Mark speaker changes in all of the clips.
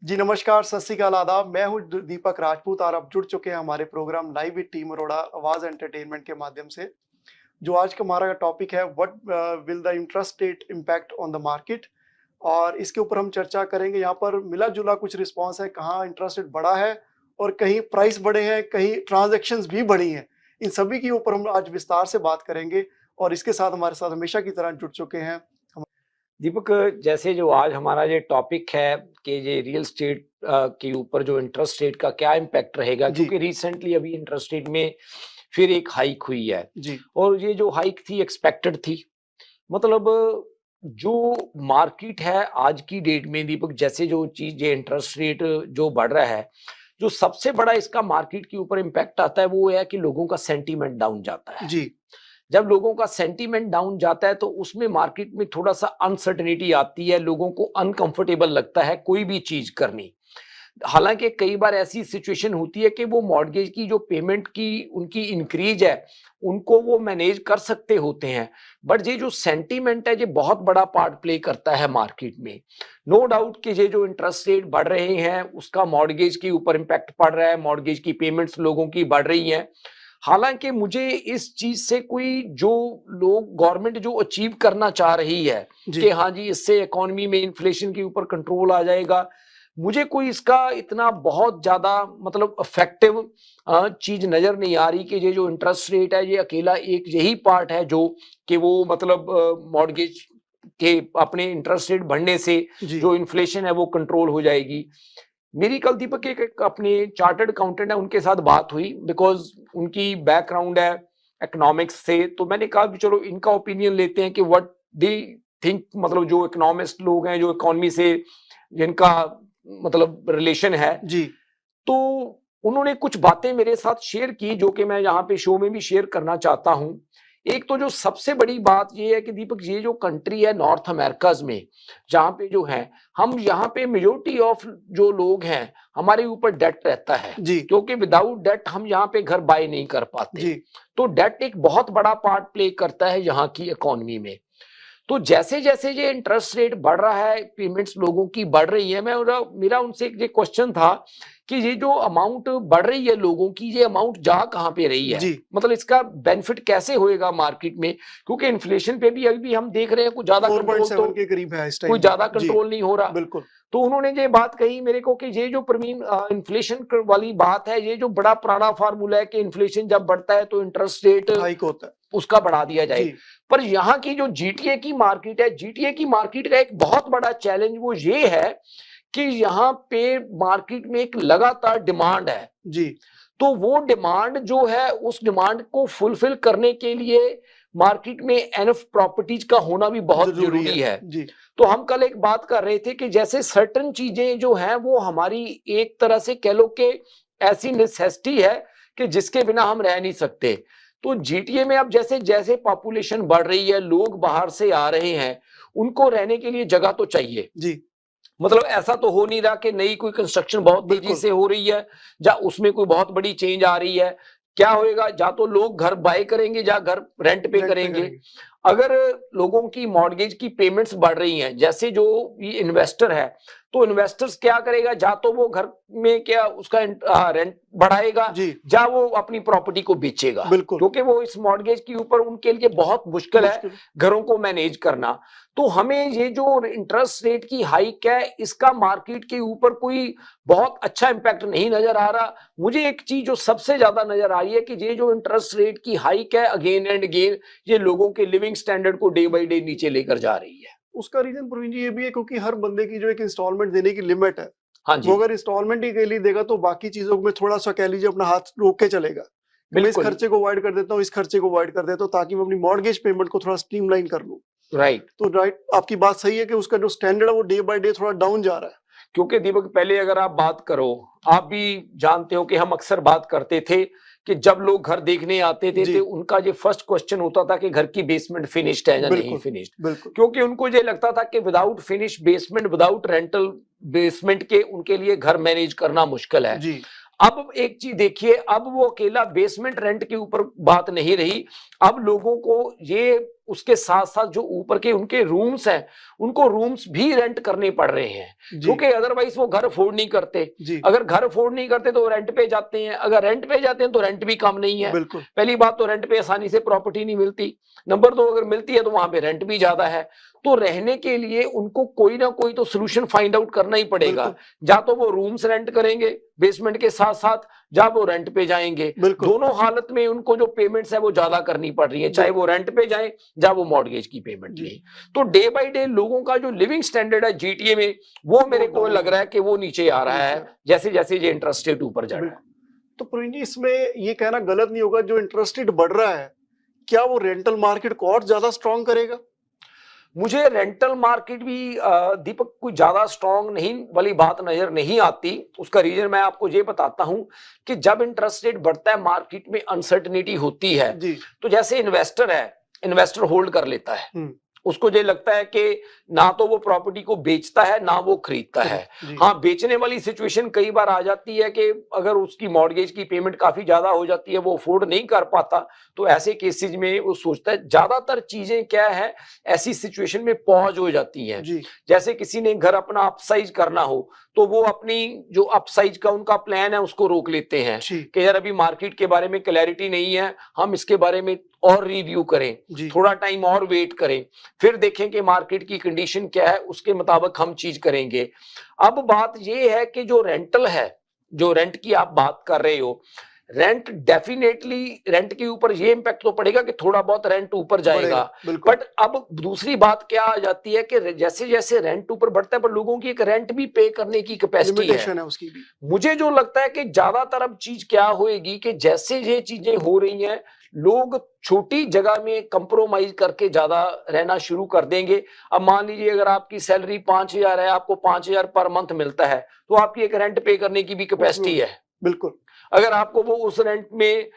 Speaker 1: जी नमस्कार, सत श्री अकाल, आदाब। मैं हूँ दीपक राजपूत और आप जुड़ चुके हैं हमारे programme live with team Arora Awaaz Entertainment के माध्यम से। जो आज का हमारा टॉपिक है what will the interest rate impact on the market, और इसके ऊपर हम चर्चा करेंगे। यहाँ पर मिला-जुला कुछ रिस्पॉन्स है, कहाँ इंटरेस्ट रेट बढ़ा है और कहीं प्राइस बढ़े हैं, कहीं ट्रांज़ैक्शंस भी बढ़ी हैं। इन सभी के ऊपर हम आज विस्तार से बात करेंगे और इसके साथ हमारे साथ हमेशा की तरह जुड़ चुके हैं हम।
Speaker 2: दीपक, जैसे जो आज हमारा ये टॉपिक है कि ये रियल स्टेट के ऊपर जो इंटरेस्ट रेट का क्या इम्पैक्ट रहेगा,
Speaker 1: जी,
Speaker 2: क्योंकि रिसेंटली अभी इंटरेस्ट रेट में फिर एक हाइक हुई है।
Speaker 1: जी,
Speaker 2: और ये जो हाइक थी एक्सपेक्टेड थी। मतलब जो मार्केट है आज की डेट में दीपक, जैसे जो चीज ये इंटरेस्ट रेट जो बढ़ रहा है, जो सबसे बड़ा इसका मार्केट के ऊपर इम्पैक्ट आता है वो है कि लोगों का सेंटीमेंट डाउन जाता है।
Speaker 1: जी,
Speaker 2: जब लोगों का सेंटीमेंट डाउन जाता है तो उसमें मार्केट में थोड़ा सा अनसर्टेनिटी आती है, लोगों को अनकंफर्टेबल लगता है कोई भी चीज करनी। हालांकि कई बार ऐसी सिचुएशन होती है कि वो मॉर्गेज की जो पेमेंट की उनकी इंक्रीज है उनको वो मैनेज कर सकते होते हैं। बट ये जो सेंटीमेंट है ये बहुत बड़ा पार्ट प्ले करता है मार्केट में। नो डाउट कि ये जो इंटरेस्ट रेट बढ़ रहे हैं उसका मॉर्गेज के ऊपर इम्पैक्ट पड़ रहा है, मॉर्गेज की पेमेंट्स लोगों की बढ़ रही हैं। हालांकि मुझे इस चीज से कोई जो लोग गवर्नमेंट जो अचीव करना चाह रही है
Speaker 1: जी,
Speaker 2: कि हाँ जी इससे इकोनॉमी में इन्फ्लेशन के ऊपर कंट्रोल आ जाएगा, मुझे कोई इसका इतना बहुत ज्यादा मतलब इफेक्टिव चीज नजर नहीं आ रही कि ये जो इंटरेस्ट रेट है ये अकेला एक यही पार्ट है जो कि वो मतलब मॉर्गेज के अपने इंटरेस्ट रेट बढ़ने से
Speaker 1: जी,
Speaker 2: जो इन्फ्लेशन है वो कंट्रोल हो जाएगी। मेरी कल दीपक एक अपने चार्टर्ड अकाउंटेंट है उनके साथ बात हुई, बिकॉज उनकी बैकग्राउंड है इकोनॉमिक्स से। तो मैंने कहा कि चलो इनका ओपिनियन लेते हैं कि व्हाट दे थिंक, मतलब जो इकोनॉमिस्ट लोग हैं जो इकोनॉमी से जिनका मतलब रिलेशन है।
Speaker 1: जी,
Speaker 2: तो उन्होंने कुछ बातें मेरे साथ शेयर की जो कि मैं यहाँ पे शो में भी शेयर करना चाहता हूँ। एक तो जो सबसे बड़ी बात ये है कि दीपक ये जो कंट्री है नॉर्थ अमेरिकाज में, जहाँ पे जो है हम यहाँ पे मेजोरिटी ऑफ जो लोग हैं हमारे ऊपर डेट रहता है,
Speaker 1: जी,
Speaker 2: क्योंकि विदाउट डेट हम यहाँ पे घर बाय नहीं कर पाते।
Speaker 1: जी,
Speaker 2: तो डेट एक बहुत बड़ा पार्ट प्ले करता है यहाँ की इकोनॉमी में। तो जैसे जैसे ये इंटरेस्ट रेट बढ़ रहा है, पेमेंट्स लोगों की बढ़ रही है, मेरा उनसे एक ये क्वेश्चन था कि ये जो अमाउंट बढ़ रही है लोगों की, ये अमाउंट जा कहाँ पे रही है,
Speaker 1: जी।
Speaker 2: मतलब इसका बेनिफिट कैसे होएगा मार्केट में, क्योंकि इन्फ्लेशन पे भी अभी भी हम देख रहे हैं कुछ ज्यादा कंट्रोल तो
Speaker 1: 4.7 के करीब है इस
Speaker 2: कोई
Speaker 1: टाइम पे।
Speaker 2: ज्यादा
Speaker 1: जी,
Speaker 2: कंट्रोल नहीं हो रहा।
Speaker 1: बिल्कुल।
Speaker 2: तो उन्होंने ये बात कही मेरे को कि ये जो प्रमीन इन्फ्लेशन वाली बात है, ये जो बड़ा पुराना फार्मूला है कि इन्फ्लेशन जब बढ़ता है तो इंटरेस्ट रेट
Speaker 1: हाइक होता है।
Speaker 2: उसका बढ़ा दिया जाए।
Speaker 1: जी,
Speaker 2: पर यहाँ की जो जीटीए की मार्केट है, जीटीए की मार्केट का एक बहुत बड़ा चैलेंज वो ये है कि यहाँ पे मार्केट में एक लगातार डिमांड है।
Speaker 1: जी,
Speaker 2: तो वो डिमांड जो है उस डिमांड को फुलफिल करने के लिए मार्केट में एनफ प्रॉपर्टीज का होना भी बहुत
Speaker 1: ज़रूरी है।
Speaker 2: जरूरी है।
Speaker 1: जी,
Speaker 2: तो हम कल एक बात कर रहे थे कि जैसे सर्टन चीजें जो हैं वो हमारी एक तरह से कह लो कि ऐसी नेसेसिटी है कि जिसके बिना हम रह नहीं सकते। तो जीटीए में अब जैसे जैसे पॉपुलेशन बढ़ रही है, लोग बाहर से आ रहे हैं, उनको रहने के लिए जगह तो चाहिए।
Speaker 1: जी,
Speaker 2: मतलब ऐसा तो हो नहीं रहा कि नई कोई कंस्ट्रक्शन बहुत तेजी
Speaker 1: बिल्कुल।
Speaker 2: से हो रही है या उसमें कोई बहुत बड़ी चेंज आ रही है। क्या होएगा, या तो लोग घर बाय करेंगे या घर रेंट पे
Speaker 1: रेंट पे
Speaker 2: करेंगे।
Speaker 1: करेंगे।
Speaker 2: अगर लोगों की मॉर्गेज की पेमेंट्स बढ़ रही हैं, जैसे जो ये इन्वेस्टर है, तो इन्वेस्टर्स क्या करेगा, या तो वो घर में क्या उसका रेंट बढ़ाएगा
Speaker 1: जी,
Speaker 2: या वो अपनी प्रॉपर्टी को बेचेगा,
Speaker 1: बिल्कुल,
Speaker 2: क्योंकि वो इस मॉर्गेज के ऊपर उनके लिए बहुत मुश्किल है
Speaker 1: मुश्किल।
Speaker 2: घरों को मैनेज करना। तो हमें ये जो इंटरेस्ट रेट की हाइक है इसका मार्केट के ऊपर कोई बहुत अच्छा इंपैक्ट नहीं नजर आ रहा। मुझे एक चीज जो सबसे ज्यादा नजर आ रही है कि ये जो इंटरेस्ट रेट की हाइक है अगेन एंड अगेन ये लोगों के लिविंग स्टैंडर्ड को डे बाय डे नीचे लेकर जा रही है।
Speaker 1: उसका रीज़न प्रवीण जी ये भी है क्योंकि हर बंदे की जो एक इंस्टॉलमेंट देने की लिमिट है,
Speaker 2: हाँ
Speaker 1: वो
Speaker 2: जी,
Speaker 1: अगर इंस्टॉलमेंट ही अकेली देगा तो बाकी चीज़ों में थोड़ा-सा कह लीजिए अपना हाथ रोक के चलेगा, कि मैं इस
Speaker 2: बिल्कुल,
Speaker 1: खर्चे को अवॉइड कर देता हूँ, इस खर्चे को अवॉइड कर देता हूँ ताकि मैं अपनी मॉर्गेज पेमेंट को थोड़ा स्ट्रीमलाइन कर लूँ।
Speaker 2: राइट।
Speaker 1: तो राइट, आपकी बात सही है कि उसका जो स्टैंडर्ड है वो डे बाय डे थोड़ा डाउन जा रहा है।
Speaker 2: क्योंकि दीपक पहले अगर आप बात करो, आप भी जानते हो कि हम अक्सर बात करते थे कि जब लोग घर देखने आते थे
Speaker 1: जी,
Speaker 2: तो उनका ये फर्स्ट क्वेश्चन होता था कि घर की बेसमेंट फिनिश्ड है या नहीं
Speaker 1: बिल्कुल,
Speaker 2: फिनिश्ड।
Speaker 1: बिल्कुल।
Speaker 2: क्योंकि उनको ये लगता था कि without finish basement, without rental basement के उनके लिए घर मैनेज करना मुश्किल है।
Speaker 1: जी,
Speaker 2: अब एक चीज देखिए, अब वो अकेला बेसमेंट रेंट के ऊपर बात नहीं रही। अब लोगों को ये उसके साथ साथ जो ऊपर के उनके रूम्स हैं, उनको रूम्स भी रेंट करने पड़ रहे हैं, क्योंकि अदरवाइज वो घर अफोर्ड नहीं करते। अगर घर अफोर्ड नहीं करते तो रेंट पे जाते हैं, अगर रेंट पे जाते हैं तो रेंट भी कम नहीं है। पहली बात तो रेंट पे आसानी से प्रॉपर्टी नहीं मिलती, नंबर 2 अगर मिलती है तो वहां पे रेंट भी ज्यादा है। तो रहने के लिए उनको कोई ना कोई तो सोल्यूशन फाइंड आउट करना ही पड़ेगा, या तो वो रूम्स रेंट करेंगे बेसमेंट के साथ साथ, या वो रेंट पे जाएंगे। दोनों हालत में उनको जो पेमेंट्स है वो ज्यादा करनी पड़ रही है, चाहे वो रेंट पे जाए या वो मॉर्गेज की पेमेंट लें। तो डे बाय डे लोगों का जो लिविंग स्टैंडर्ड है जीटीए में, वो मेरे को लग रहा है कि वो नीचे आ रहा है जैसे जैसे ये इंटरेस्ट रेट ऊपर जा रहा है।
Speaker 1: तो प्रवीण जी, इसमें ये कहना गलत नहीं होगा, जो इंटरेस्ट रेट बढ़ रहा है क्या वो रेंटल मार्केट को और ज्यादा स्ट्रॉन्ग करेगा?
Speaker 2: मुझे रेंटल मार्केट भी दीपक कोई ज्यादा स्ट्रॉन्ग नहीं वाली बात नजर नहीं आती। उसका रीजन मैं आपको ये बताता हूं कि जब इंटरेस्ट रेट बढ़ता है मार्केट में अनसर्टेनिटी होती है, तो जैसे इन्वेस्टर है, इन्वेस्टर होल्ड कर लेता है, उसको ये लगता है कि ना तो वो प्रॉपर्टी को बेचता है ना वो खरीदता है। हाँ, बेचने वाली सिचुएशन कई बार आ जाती है कि अगर उसकी मॉर्गेज की पेमेंट काफी ज्यादा हो जाती है, वो अफोर्ड नहीं कर पाता, तो ऐसे केसेस में वो सोचता है। ज्यादातर चीजें क्या है, ऐसी सिचुएशन में पॉज हो जाती हैं। जैसे किसी ने घर अपना अपसाइज करना हो तो वो अपनी जो अपसाइज का उनका प्लान है उसको रोक लेते हैं कि यार अभी मार्केट के बारे में क्लैरिटी नहीं है, हम इसके बारे में और रिव्यू करें, थोड़ा टाइम और वेट करें, फिर देखें कि मार्केट की कंडीशन क्या है, उसके मुताबिक हम चीज करेंगे। अब बात यह है कि जो रेंटल है, जो रेंट की आप बात कर रहे हो, रेंट डेफिनेटली रेंट के ऊपर ये इम्पैक्ट तो पड़ेगा कि थोड़ा बहुत रेंट ऊपर जाएगा, बट अब दूसरी बात क्या आ जाती है कि जैसे जैसे रेंट ऊपर बढ़ता है पर लोगों की एक रेंट भी पे करने की कैपेसिटी है
Speaker 1: उसकी भी।
Speaker 2: मुझे जो लगता है कि ज्यादातर अब चीज क्या होएगी कि जैसे ये चीजें हो रही हैं, लोग छोटी जगह में कंप्रोमाइज करके ज्यादा रहना शुरू कर देंगे। अब मान लीजिए अगर आपकी सैलरी 5,000 है, आपको 5,000 पर मंथ मिलता है, तो आपकी एक रेंट पे करने की भी कैपेसिटी है।
Speaker 1: बिल्कुल।
Speaker 2: अगर आपको वो उस रेंट में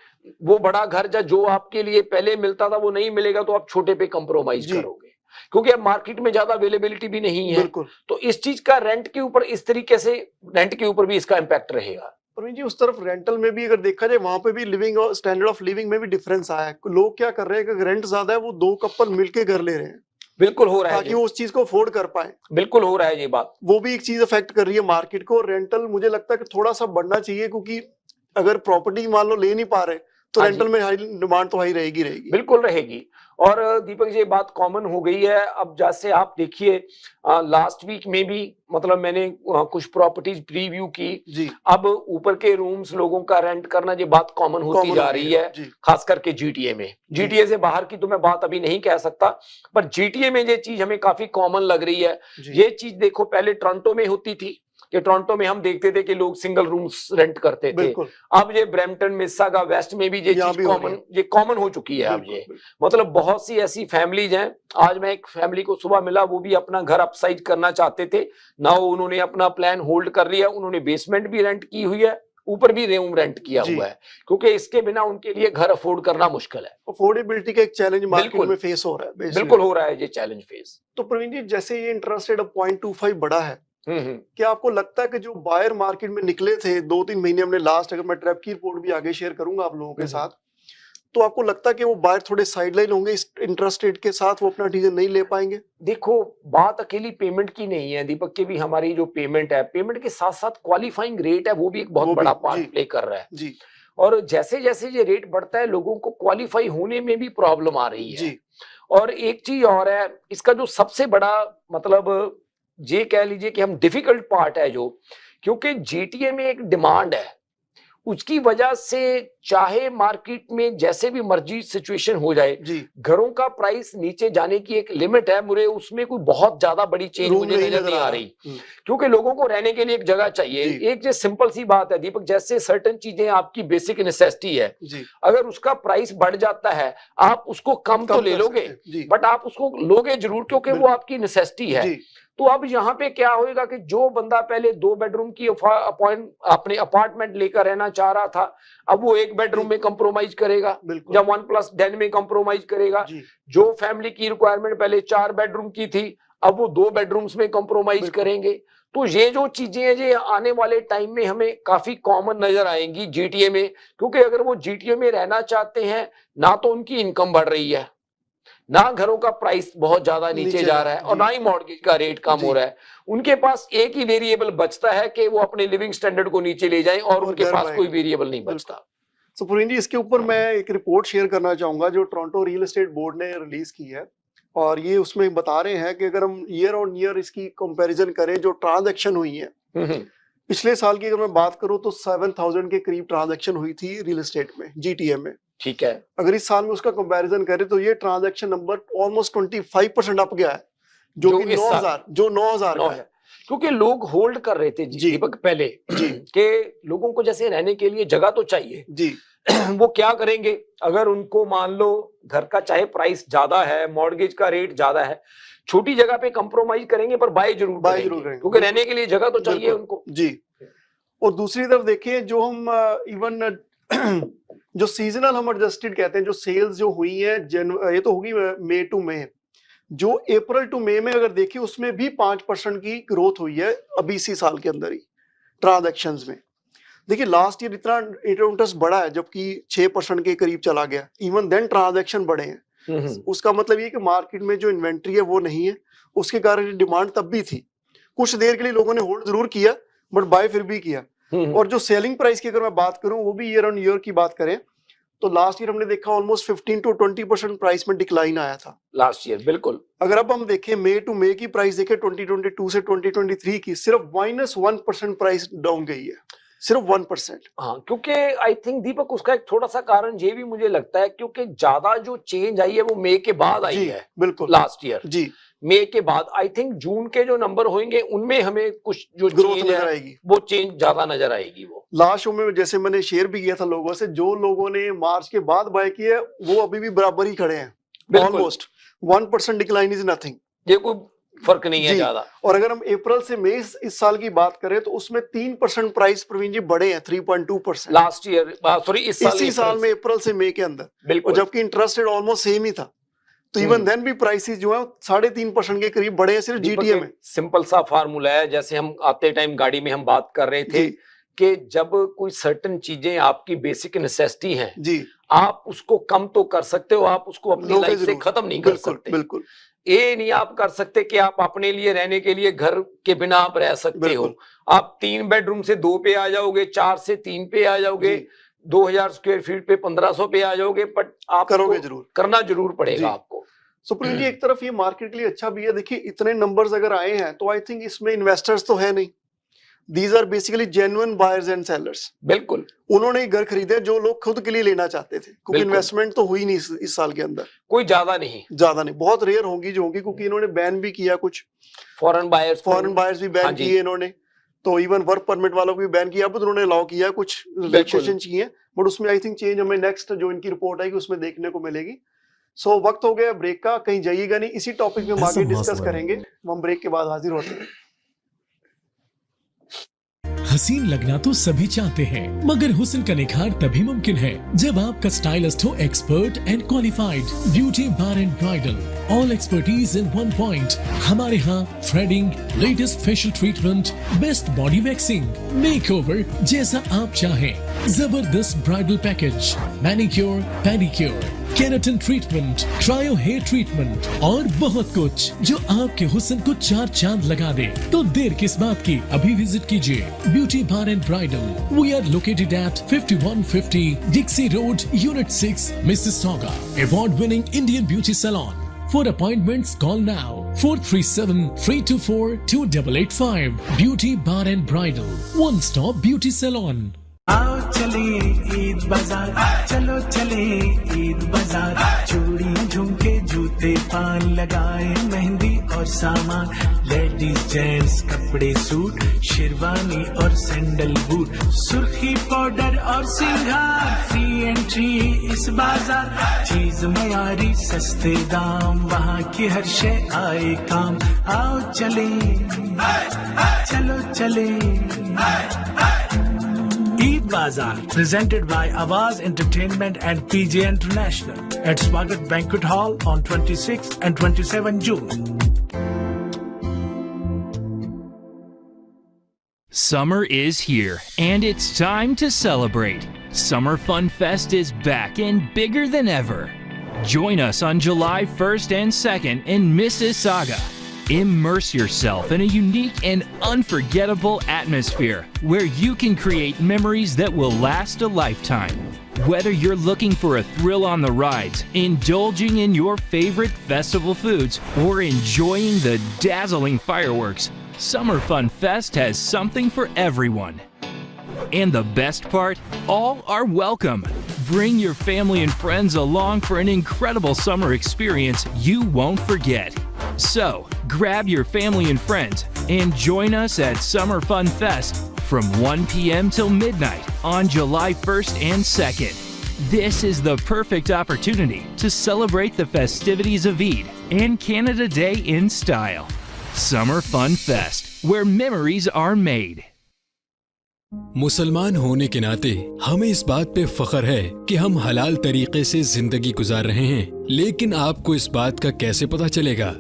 Speaker 2: वो बड़ा घर जो आपके लिए पहले मिलता था वो नहीं मिलेगा, तो आप छोटे पे कंप्रोमाइज करोगे, क्योंकि अब मार्केट में ज्यादा अवेलेबिलिटी भी नहीं है। तो इस चीज का रेंट के ऊपर, इस तरीके से रेंट के ऊपर भी इसका इम्पैक्ट रहेगा।
Speaker 1: प्रवीण जी, उस तरफ रेंटल में भी अगर देखा जाए, वहां पे भी लिविंग और स्टैंडर्ड ऑफ लिविंग में भी डिफरेंस आया है। लोग क्या कर रहे हैं कि रेंट ज्यादा है, वो 2 कपल मिलके घर ले रहे हैं।
Speaker 2: बिल्कुल हो रहा है,
Speaker 1: ताकि वो उस चीज को अफोर्ड कर पाए।
Speaker 2: बिल्कुल हो रहा है ये बात।
Speaker 1: वो भी एक चीज अफेक्ट कर रही है मार्केट को। रेंटल मुझे लगता है कि थोड़ा सा बढ़ना चाहिए, क्योंकि अगर प्रॉपर्टी मान लो ले नहीं पा रहे तो रेंटल में हाई डिमांड तो हाई रहेगी।
Speaker 2: बिल्कुल रहेगी। और दीपक ये बात कॉमन हो गई है। अब जैसे आप देखिए, लास्ट वीक में भी मतलब मैंने कुछ प्रॉपर्टीज प्रीव्यू की। अब ऊपर के रूम्स लोगों का रेंट करना, ये बात कॉमन होती जा रही है, खास करके जीटीए में। जीटीए से बाहर की तो मैं बात अभी नहीं कह सकता, पर जीटीए में ये चीज हमें काफी कॉमन लग रही है। ये चीज देखो, पहले टोरंटो में होती थी कि टोरंटो में हम देखते थे कि लोग सिंगल रूम्स रेंट करते थे। अब ये ब्रैम्पटन, मिसिसागा, वेस्ट में भी ये चीज कॉमन हो चुकी है। अब ये मतलब बहुत सी ऐसी फैमिलीज हैं। आज मैं एक फैमिली को सुबह मिला, वो भी अपना घर अपसाइज करना चाहते थे ना, उन्होंने अपना प्लान होल्ड कर लिया। उन्होंने बेसमेंट भी रेंट की हुई है, ऊपर भी रूम रेंट किया हुआ है, क्योंकि इसके बिना उनके लिए घर अफोर्ड करना मुश्किल है।
Speaker 1: अफोर्डेबिलिटी का एक चैलेंज मार्केट में फेस हो रहा है।
Speaker 2: बिल्कुल हो रहा है ये चैलेंज फेस।
Speaker 1: तो प्रवीण जी, जैसे ये इंटरेस्ट रेट अब 0.25 बढ़ा है, क्या आपको लगता है कि जो बायर मार्केट में निकले थे 2-3 महीने, हमने लास्ट, अगर मैं ट्रैप की रिपोर्ट भी आगे शेयर करूंगा आप लोगों के साथ, तो आपको लगता है कि वो बायर थोड़े साइडलाइन होंगे इस इंटरेस्ट रेट के साथ, वो अपना डिसीजन नहीं ले पाएंगे?
Speaker 2: देखो, बात अकेली पेमेंट की नहीं है दीपक, के भी हमारी जो पेमेंट है, पेमेंट के साथ साथ क्वालिफाइंग रेट है, वो भी एक बहुत बड़ा पार्ट प्ले कर रहा है। और जैसे जैसे ये रेट बढ़ता है, लोगों को क्वालिफाई होने में भी प्रॉब्लम आ रही है। और एक चीज और है, इसका जो सबसे बड़ा मतलब ये कह लीजिए कि हम डिफिकल्ट पार्ट है जो, क्योंकि जीटीए में एक डिमांड है, उसकी वजह से चाहे मार्केट में जैसे भी मर्जी सिचुएशन हो जाए, घरों का प्राइस नीचे जाने की एक लिमिट है। मुझे उसमें कोई बहुत ज्यादा बड़ी चेंज मुझे नजर नहीं आ रही, क्योंकि लोगों को रहने के लिए एक जगह चाहिए। एक जो सिंपल सी बात है दीपक, जैसे सर्टेन चीजें आपकी बेसिक नेसेसिटी है, अगर उसका प्राइस बढ़ जाता है, आप उसको कम तो ले लोगे, बट आप उसको लोगे जरूर, क्योंकि वो आपकी नेसेसिटी है। तो अब यहाँ पे क्या होएगा कि जो बंदा पहले 2 बेडरूम की अपने अपार्टमेंट लेकर रहना चाह रहा था, अब वो 1 बेडरूम में कंप्रोमाइज करेगा या 1+10 में कंप्रोमाइज करेगा। जो फैमिली की रिक्वायरमेंट पहले 4 बेडरूम की थी, अब वो 2 बेडरूम्स में कंप्रोमाइज करेंगे। तो ये जो चीजें हैं, ये आने वाले टाइम में हमें काफी कॉमन नजर आएंगी जीटीए में, क्योंकि अगर वो जीटीए में रहना चाहते हैं, ना तो उनकी इनकम बढ़ रही है, ना घरों का प्राइस बहुत ज्यादा नीचे जा रहा है और ना ही मॉर्गेज का रेट कम हो रहा है, उनके पास एक ही वेरिएबल बचता है कि वो अपने लिविंग स्टैंडर्ड को नीचे ले जाएं और उनके पास कोई वेरिएबल नहीं बचता।
Speaker 1: सो पुरीन जी, इसके ऊपर मैं एक रिपोर्ट शेयर करना चाहूंगा जो टोरंटो रियल एस्टेट बोर्ड ने रिलीज की है, और ये उसमें बता रहे हैं कि अगर हम ईयर ऑन ईयर इसकी कंपैरिजन करें, जो ट्रांजैक्शन हुई है पिछले साल की अगर मैं बात करूं तो 7,000 के करीब ट्रांजैक्शन हुई थी रियल एस्टेट में, जीटीएम में।
Speaker 2: ठीक है,
Speaker 1: अगर इस साल में उसका कंपैरिजन करें तो ये ट्रांजैक्शन नंबर ऑलमोस्ट 25% अप गया है, जो कि 9,000 का है।
Speaker 2: क्योंकि लोग होल्ड कर रहे थे दीपक पहले कि लोगों को जैसे रहने के लिए जगह तो चाहिए जी। वो क्या करेंगे, अगर उनको मान लो घर का चाहे प्राइस ज्यादा है, मॉर्गेज का रेट ज्यादा है, छोटी जगह पे कंप्रोमाइज करेंगे पर बाय जरूर करेंगे, क्योंकि रहने के लिए जगह तो चाहिए उनको जी।
Speaker 1: और दूसरी तरफ देखिए, जो हम इवन जो सीजनल हम एडजस्टेड कहते हैं, जो सेल्स जो हुई है ये तो होगी मई टू मई, जो अप्रैल टू मई में अगर देखिए उसमें भी 5% की ग्रोथ हुई है अभी इसी साल के अंदर ही ट्रांजैक्शंस में। देखिए लास्ट ईयर इतना इंटरेस्ट बढ़ा है जबकि 6% के करीब चला गया, इवन देन ट्रांजैक्शन बढ़े हैं। उसका मतलब ये कि मार्केट में जो इन्वेंट्री है वो नहीं है, उसके कारण डिमांड तब भी थी। कुछ देर के लिए लोगों ने होल्ड जरूर किया बट बाय फिर भी किया। और जो सेलिंग प्राइस की अगर मैं बात करूं, वो भी ईयर ऑन ईयर की बात करें तो लास्ट ईयर हमने देखा ऑलमोस्ट 15 to 20% प्राइस में डिक्लाइन आया था
Speaker 2: लास्ट ईयर। बिल्कुल,
Speaker 1: अगर अब हम देखें मई टू मई की प्राइस देखें 2022 से 2023 की, सिर्फ -1% प्राइस डाउन गई है, सिर्फ 1%।
Speaker 2: हाँ, क्योंकि आई थिंक दीपक उसका एक थोड़ा सा कारण ये भी मुझे लगता है क्योंकि ज्यादा जो चेंज आई है वो मई के बाद आई है।
Speaker 1: बिल्कुल,
Speaker 2: लास्ट ईयर
Speaker 1: जी
Speaker 2: मई के बाद आई थिंक जून के जो नंबर होंगे उनमें हमें कुछ जो
Speaker 1: ग्रोथ नजर आएगी,
Speaker 2: वो चेंज ज्यादा नजर आएगी। वो
Speaker 1: लास्ट शो में जैसे मैंने शेयर भी किया था लोगों से, जो लोगों ने मार्च के बाद बाय किया वो अभी भी बराबर ही खड़े हैं, ऑलमोस्ट 1% डिक्लाइन इज नथिंग,
Speaker 2: ये कोई फर्क नहीं है ज्यादा।
Speaker 1: और अगर हम अप्रैल से मई इस साल की बात करें तो उसमें 3% प्राइस प्रवीण जी बढ़े हैं, 3.2%
Speaker 2: लास्ट ईयर, सॉरी इसी
Speaker 1: साल में अप्रैल से मई के अंदर, और जबकि इंटरेस्ट रेट ऑलमोस्ट सेम ही था। तो इवन देन भी प्राइसेस जो है 3.5% के करीब बढ़े हैं सिर्फ जीटीए में।
Speaker 2: सिंपल सा फार्मूला है, जैसे हम आते टाइम गाड़ी में हम बात कर रहे थे कि जब कोई सर्टेन चीजें आपकी बेसिक नेसेसिटी हैं जी, आप उसको कम तो कर सकते हो, आप उसको अपनी लाइफ से खत्म नहीं कर सकते। बिल्कुल, ये नहीं आप कर सकते कि आप अपने लिए रहने के लिए घर के बिना आप रह सकते हो। आप 3 बेडरूम से 2 पे आ जाओगे, 4 से 3 पे आ जाओगे, 2000 स्क्वायर फीट पे 1500 पे आ जाओगे, बट आप
Speaker 1: करोगे जरूर,
Speaker 2: करना जरूर पड़ेगा आपको।
Speaker 1: सुप्रीम जी, एक तरफ ये मार्केट के लिए अच्छा भी है। देखिए इतने नंबर्स अगर आए हैं तो आई थिंक इसमें इन्वेस्टर्स तो है नहीं, these are basically genuine buyers and sellers. बिल्कुल, उन्होंने घर खरीदे जो लोग खुद के लिए लेना चाहते थे, क्योंकि इन्वेस्टमेंट तो हुई नहीं इस साल के अंदर,
Speaker 2: कोई ज्यादा नहीं, बहुत
Speaker 1: रेयर होंगी जो होंगी, क्योंकि इन्होंने बैन भी किया कुछ
Speaker 2: फॉरेन बायर्स भी
Speaker 1: बैन किए इन्होंने, तो इवन वर्क परमिट वालों को भी बैन किया। अब उन्होंने अलाउ किया, कुछ रिलैक्सेशन चाहिए, बट उसमें आई थिंक चेंज हमें नेक्स्ट जो इनकी रिपोर्ट आएगी उसमें देखने को मिलेगी। सो वक्त हो गया ब्रेक का, कहीं जाइएगा नहीं, इसी टॉपिक पे आगे डिस्कस करेंगे। हम ब्रेक के बाद हाजिर होते हैं।
Speaker 3: हसीन लगना तो सभी चाहते हैं, मगर हुस्न का निखार तभी मुमकिन है जब आपका स्टाइलिस्ट हो expert and qualified. Beauty bar and bridal, all expertise in one point. हमारे यहाँ threading, latest facial treatment, best body waxing, makeover जैसा आप चाहें, जबरदस्त bridal package, manicure, pedicure, keratin treatment, cryo hair treatment और बहुत कुछ जो आपके हुस्न को 4 चांद लगा दे। तो देर किस बात की, अभी विजिट कीजिए beauty bar and bridal. We are located at 5150 Dixie road, unit 6, Mississauga. Award winning Indian beauty salon. For appointments, call now 437-324-2885. Beauty Bar and Bridal, one stop beauty salon.
Speaker 4: आओ चले ईद बाजार, चलो चले ईद बाजार। चूड़ी झुमके जूते पान लगाए, मेहंदी और सामान, लेडीज जेंट्स कपड़े सूट, शेरवानी और सैंडल बूट, सुर्खी पाउडर और सिंगार, फ्री एंट्री इस बाजार। चीज मयारी सस्ते दाम, वहाँ की हर शय आए काम। आओ चले चलो चले Eid Bazaar, presented by Awaz Entertainment and PJ International at Swagat Banquet Hall on 26th and 27 June.
Speaker 5: Summer is here, and it's time to celebrate. Summer Fun Fest is back and bigger than ever. Join us on July 1st and 2nd in Mississauga. Immerse yourself in a unique and unforgettable atmosphere where you can create memories that will last a lifetime. Whether you're looking for a thrill on the rides, indulging in your favorite festival foods, or enjoying the dazzling fireworks, Summer Fun Fest has something for everyone. And the best part? All are welcome. Bring your family and friends along for an incredible summer experience you won't forget. So, grab your family and friends and join us at Summer Fun Fest from 1 p.m. till midnight on July 1st and 2nd. This is the perfect opportunity to celebrate the festivities of Eid and Canada Day in style. Summer Fun Fest, where memories are made.
Speaker 3: मुसलमान होने के नाते हमें इस बात पे फख्र है कि हम हलाल तरीके से जिंदगी गुजार रहे हैं, लेकिन आपको इस बात का कैसे पता चलेगा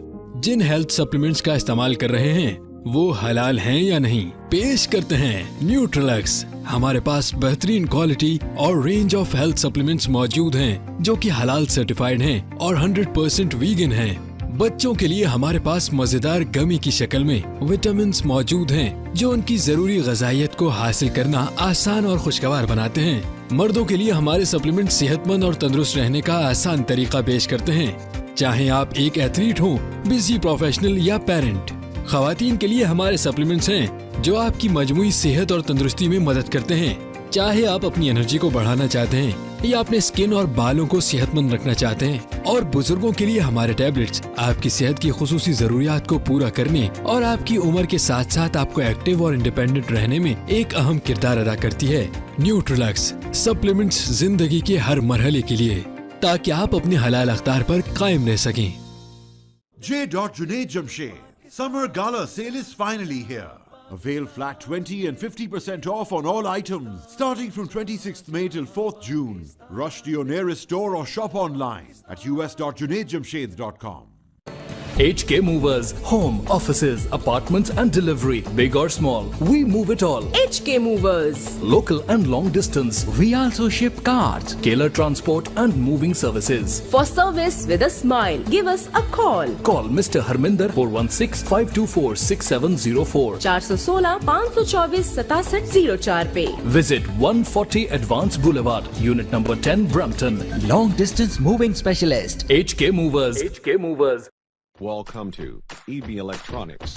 Speaker 3: जिन हेल्थ सप्लीमेंट्स का इस्तेमाल कर रहे हैं वो हलाल हैं या नहीं? पेश करते हैं न्यूट्रिलक्स। हमारे पास बेहतरीन क्वालिटी और रेंज ऑफ हेल्थ सप्लीमेंट्स मौजूद हैं जो कि हलाल सर्टिफाइड हैं और 100% वीगन हैं। बच्चों के लिए हमारे पास मजेदार गमी की शक्ल में विटामिन्स मौजूद हैं जो उनकी जरूरी ग़िज़ाइयत को हासिल करना आसान और खुशगवार बनाते हैं। मर्दों के लिए हमारे सप्लीमेंट सेहतमंद और तंदुरुस्त रहने का आसान तरीका पेश करते हैं, चाहे आप एक एथलीट हो, बिजी प्रोफेशनल या पेरेंट। ख्वातीन के लिए हमारे सप्लीमेंट्स हैं जो आपकी मजमूई सेहत और तंदुरुस्ती में मदद करते हैं, चाहे आप अपनी एनर्जी को बढ़ाना चाहते हैं या अपने स्किन और बालों को सेहतमंद रखना चाहते हैं। और बुजुर्गों के लिए हमारे टैबलेट्स आपकी सेहत की खुसूसी जरूरियात को पूरा करने और आपकी उम्र के साथ साथ आपको एक्टिव और इंडिपेंडेंट रहने में एक अहम किरदार अदा करती है। न्यूट्रिलक्स सप्लीमेंट्स जिंदगी के हर मरहले के लिए, ताकि आप अपने हलाल अख्तार पर कायम रह सकें।
Speaker 6: J. Junaid Jamshed. Summer Gala sale is finally here. Avail flat 20 and 50% off on all items starting from 26th May till 4th June. Rush to your nearest store or shop online at us.junaidjamshed.com.
Speaker 7: HK Movers. Home, offices, apartments and delivery. Big or small, we move it all.
Speaker 8: HK Movers.
Speaker 7: Local and long distance. We also ship cars, Keller transport and moving services.
Speaker 8: For service with a smile, give us a call.
Speaker 7: Call Mr. Harminder 416-524-6704.
Speaker 8: 416-524-6704 पे.
Speaker 7: Visit 140 Advance Boulevard, Unit number 10, Brampton.
Speaker 9: Long distance moving specialist.
Speaker 7: HK Movers. HK Movers.
Speaker 10: Welcome to EB Electronics.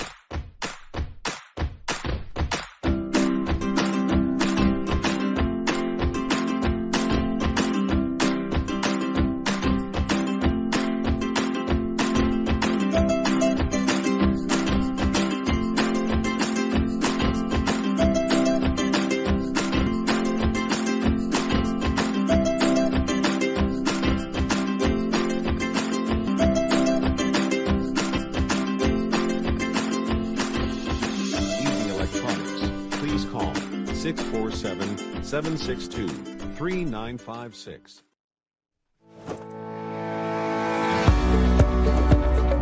Speaker 10: Please call 647-762-3956.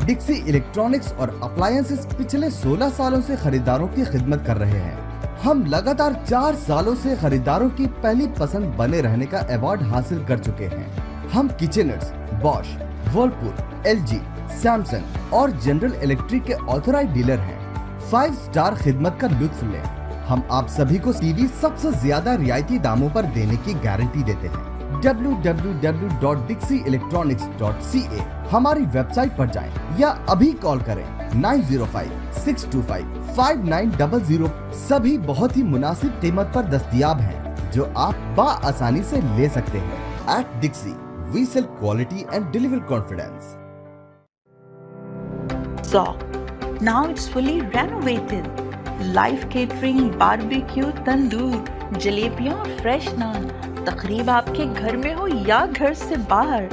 Speaker 11: डिक्सी electronics और appliances पिछले 16 सालों से खरीदारों की खिदमत कर रहे हैं। हम लगातार 4 सालों से खरीदारों की पहली पसंद बने रहने का अवार्ड हासिल कर चुके हैं। हम किचनर्स, बॉश, वर्लपूल, एलजी, सैमसंग और जनरल इलेक्ट्रिक के ऑथराइज्ड डीलर हैं। 5 स्टार खिदमत का लुत्फ लें। हम आप सभी को टीवी सबसे ज्यादा रियायती दामों पर देने की गारंटी देते हैं। www.dixieelectronics.ca हमारी वेबसाइट पर जाएं या अभी कॉल करें 905-625-5900। सभी बहुत ही मुनासिब कीमत पर दस्तयाब हैं जो आप बाआसानी से ले सकते हैं। At Dixie, we sell quality and deliver confidence.
Speaker 12: Zoc. Now it's fully renovated. Live catering, barbecue, तंदूर, जलेबियाँ और फ्रेश नान। तकरीब आपके घर में हो या घर से बाहर,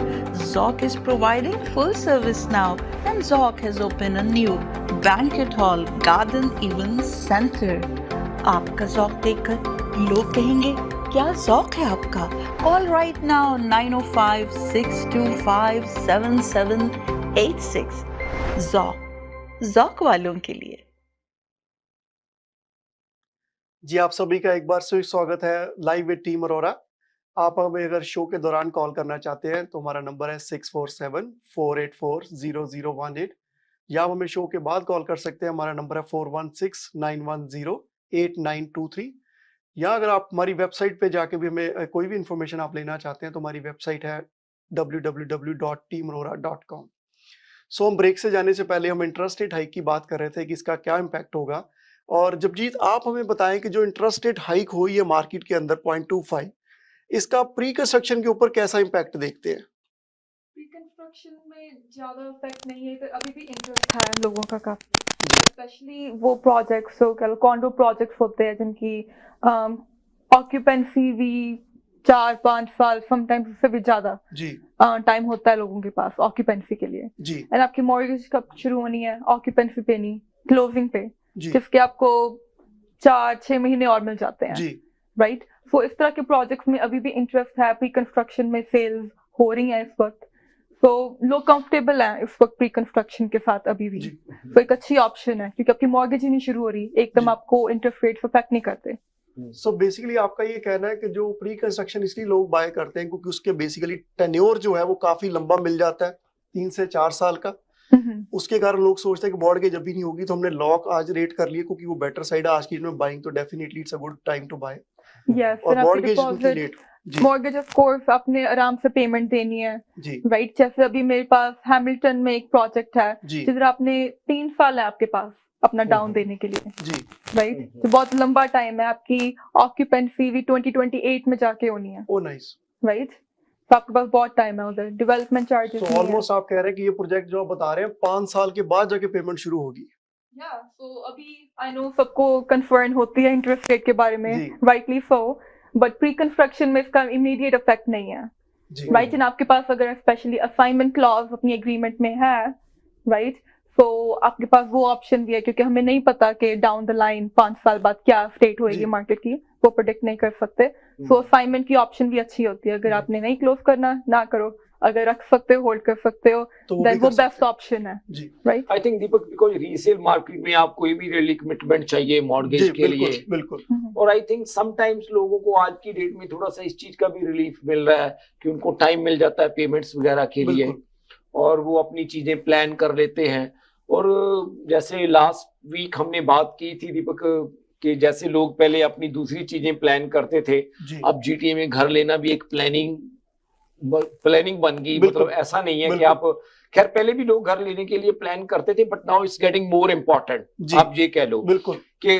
Speaker 12: Zoc is providing full service now, and Zoc has opened a new banquet hall, garden event center. आपका Zoc देखकर लोग कहेंगे क्या Zoc है आपका? Call right now 905-625-7786. Zoc वालों के लिए।
Speaker 1: जी आप सभी का एक बार से स्वागत है लाइव विद टीम अरोरा। आप हमें अगर शो के दौरान कॉल करना चाहते हैं तो हमारा नंबर है 647-484-0018 या आप हमें शो के बाद कॉल कर सकते हैं। हमारा नंबर है 4169108923 या अगर आप हमारी वेबसाइट पे जाके भी हमें कोई भी इंफॉर्मेशन आप लेना चाहते हैं तो हमारी वेबसाइट है www.teamrora.com। सो हम ब्रेक से जाने से पहले हम इंटरेस्ट रेट हाइक की बात कर रहे थे कि इसका क्या इम्पैक्ट होगा। और जबजीत, आप हमें बताएं कि जो इंटरेस्ट रेट हाइक हुई है मार्केट के अंदर 0.25, इसका प्री कंस्ट्रक्शन के ऊपर कैसा इम्पैक्ट देखते हैं?
Speaker 13: प्री कंस्ट्रक्शन में ज़्यादा इफेक्ट नहीं है, अभी भी इंटरेस्ट है लोगों का काफ़ी, स्पेशली वो प्रोजेक्ट्स हो क्या कॉन्डो प्रोजेक्ट्स होते हैं जिनकी ऑक्यूपेंसी भी 4-5 साल समटाइम्स उससे भी ज़्यादा टाइम होता है लोगों के पास ऑक्यूपेंसी के लिए जी। एंड आपकी मॉर्गेज कब शुरू होनी है? ऑक्यूपेंसी पे नहीं, क्लोजिंग पे, जिसके आपको 4-6 महीने और मिल जाते हैं, राइट। सो इस तरह के प्रोजेक्ट्स में अभी भी इंटरेस्ट है, प्री कंस्ट्रक्शन में सेल्स हो रही हैं इस वक्त, तो लोग कंफर्टेबल हैं इस वक्त प्री कंस्ट्रक्शन के साथ अभी भी। तो एक अच्छी ऑप्शन है क्योंकि आपकी मॉर्गेज ही नहीं शुरू हो रही, एकदम आपको इंटरेस्ट रेट अफेक्ट नहीं करते।
Speaker 1: सो बेसिकली आपका ये कहना है कि जो प्री कंस्ट्रक्शन इसलिए लोग बाय करते हैं क्योंकि उसके बेसिकली टेन्योर जो है वो काफी लंबा मिल जाता है, 3 से 4 साल का। उसके कारण लोग सोचते हैं कि मॉर्गेज अभी नहीं होगी तो हमने लॉक आज रेट कर लिए क्योंकि वो बेटर साइड है आज की में बाइंग, तो definitely it's a good time to buy. और
Speaker 13: मॉर्गेज ऑफ कोर्स आपने आराम से पेमेंट देनी है, राइट। जैसे अभी मेरे पास हैमिल्टन में एक प्रोजेक्ट है जिधर आपने 3 साल है आपके पास अपना डाउन देने के लिए, राइट। तो बहुत लंबा टाइम है, आपकी ऑक्यूपेंसी भी 2028 में जाके होनी है।
Speaker 1: Oh nice,
Speaker 13: right. तो आपके पास बहुत टाइम है, उधर डेवलपमेंट चार्जेस।
Speaker 1: तो ऑलमोस्ट आप कह रहे हैं कि ये प्रोजेक्ट जो आप बता रहे हैं 5 साल के बाद जाके पेमेंट शुरू होगी।
Speaker 13: सो अभी आई नो सबको कंसर्न होती है इंटरेस्ट रेट के बारे में, rightly so, but pre construction में इसका इमीडिएट इफेक्ट नहीं है, राइट। एंड आपके पास अगर स्पेशली असाइनमेंट क्लॉज अपनी एग्रीमेंट में है, राइट, तो आपके पास वो ऑप्शन भी है क्योंकि हमें नहीं पता कि डाउन द लाइन 5 साल बाद क्या स्टेट होएगी मार्केट की, वो प्रेडिक्ट नहीं कर सकते। सो असाइनमेंट की ऑप्शन भी अच्छी होती है, अगर आपने नहीं क्लोज करना ना करो, अगर रख सकते हो, होल्ड कर सकते हो, देन वो बेस्ट ऑप्शन है, right.
Speaker 2: I think Deepak, because resale market में आपको इमीडिएटली कमिटमेंट चाहिए मॉर्गेज के लिए,
Speaker 1: बिल्कुल।
Speaker 2: और आई थिंक समटाइम्स लोगों को आज की डेट में थोड़ा सा इस चीज का भी रिलीफ मिल रहा है कि उनको टाइम मिल जाता है पेमेंट्स वगैरह के लिए और वो अपनी चीजें प्लान कर लेते हैं। और जैसे लास्ट वीक हमने बात की थी दीपक कि जैसे लोग पहले अपनी दूसरी चीजें प्लान करते थे, अब जीटीए में घर लेना भी एक प्लानिंग बन गई। मतलब ऐसा नहीं है कि आप, खैर पहले भी लोग घर लेने के लिए प्लान करते थे, but now it's getting more important. आप ये कह लो
Speaker 1: बिल्कुल
Speaker 2: कि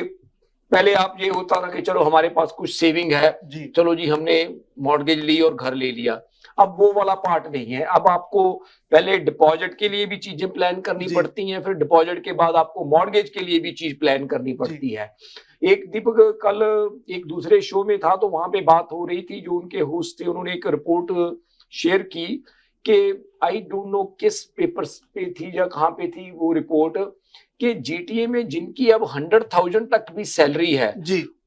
Speaker 2: पहले आप ये होता था कि चलो हमारे पास कुछ सेविंग है, चलो जी हमने मॉर्गेज ली और घर ले लिया। अब वो वाला पार्ट नहीं है, अब आपको पहले डिपॉजिट के लिए भी चीजें प्लान करनी पड़ती हैं, फिर डिपॉजिट के बाद आपको मॉर्गेज के लिए भी चीज प्लान करनी पड़ती है। एक दीपक कल एक दूसरे शो में था तो वहां पे बात हो रही थी, जो उनके होस्ट थे उन्होंने एक रिपोर्ट शेयर की कि आई डोंट नो किस पेपर पे थी या कहाँ पे थी वो रिपोर्ट, कि जीटीए में जिनकी अब 100,000 तक भी सैलरी है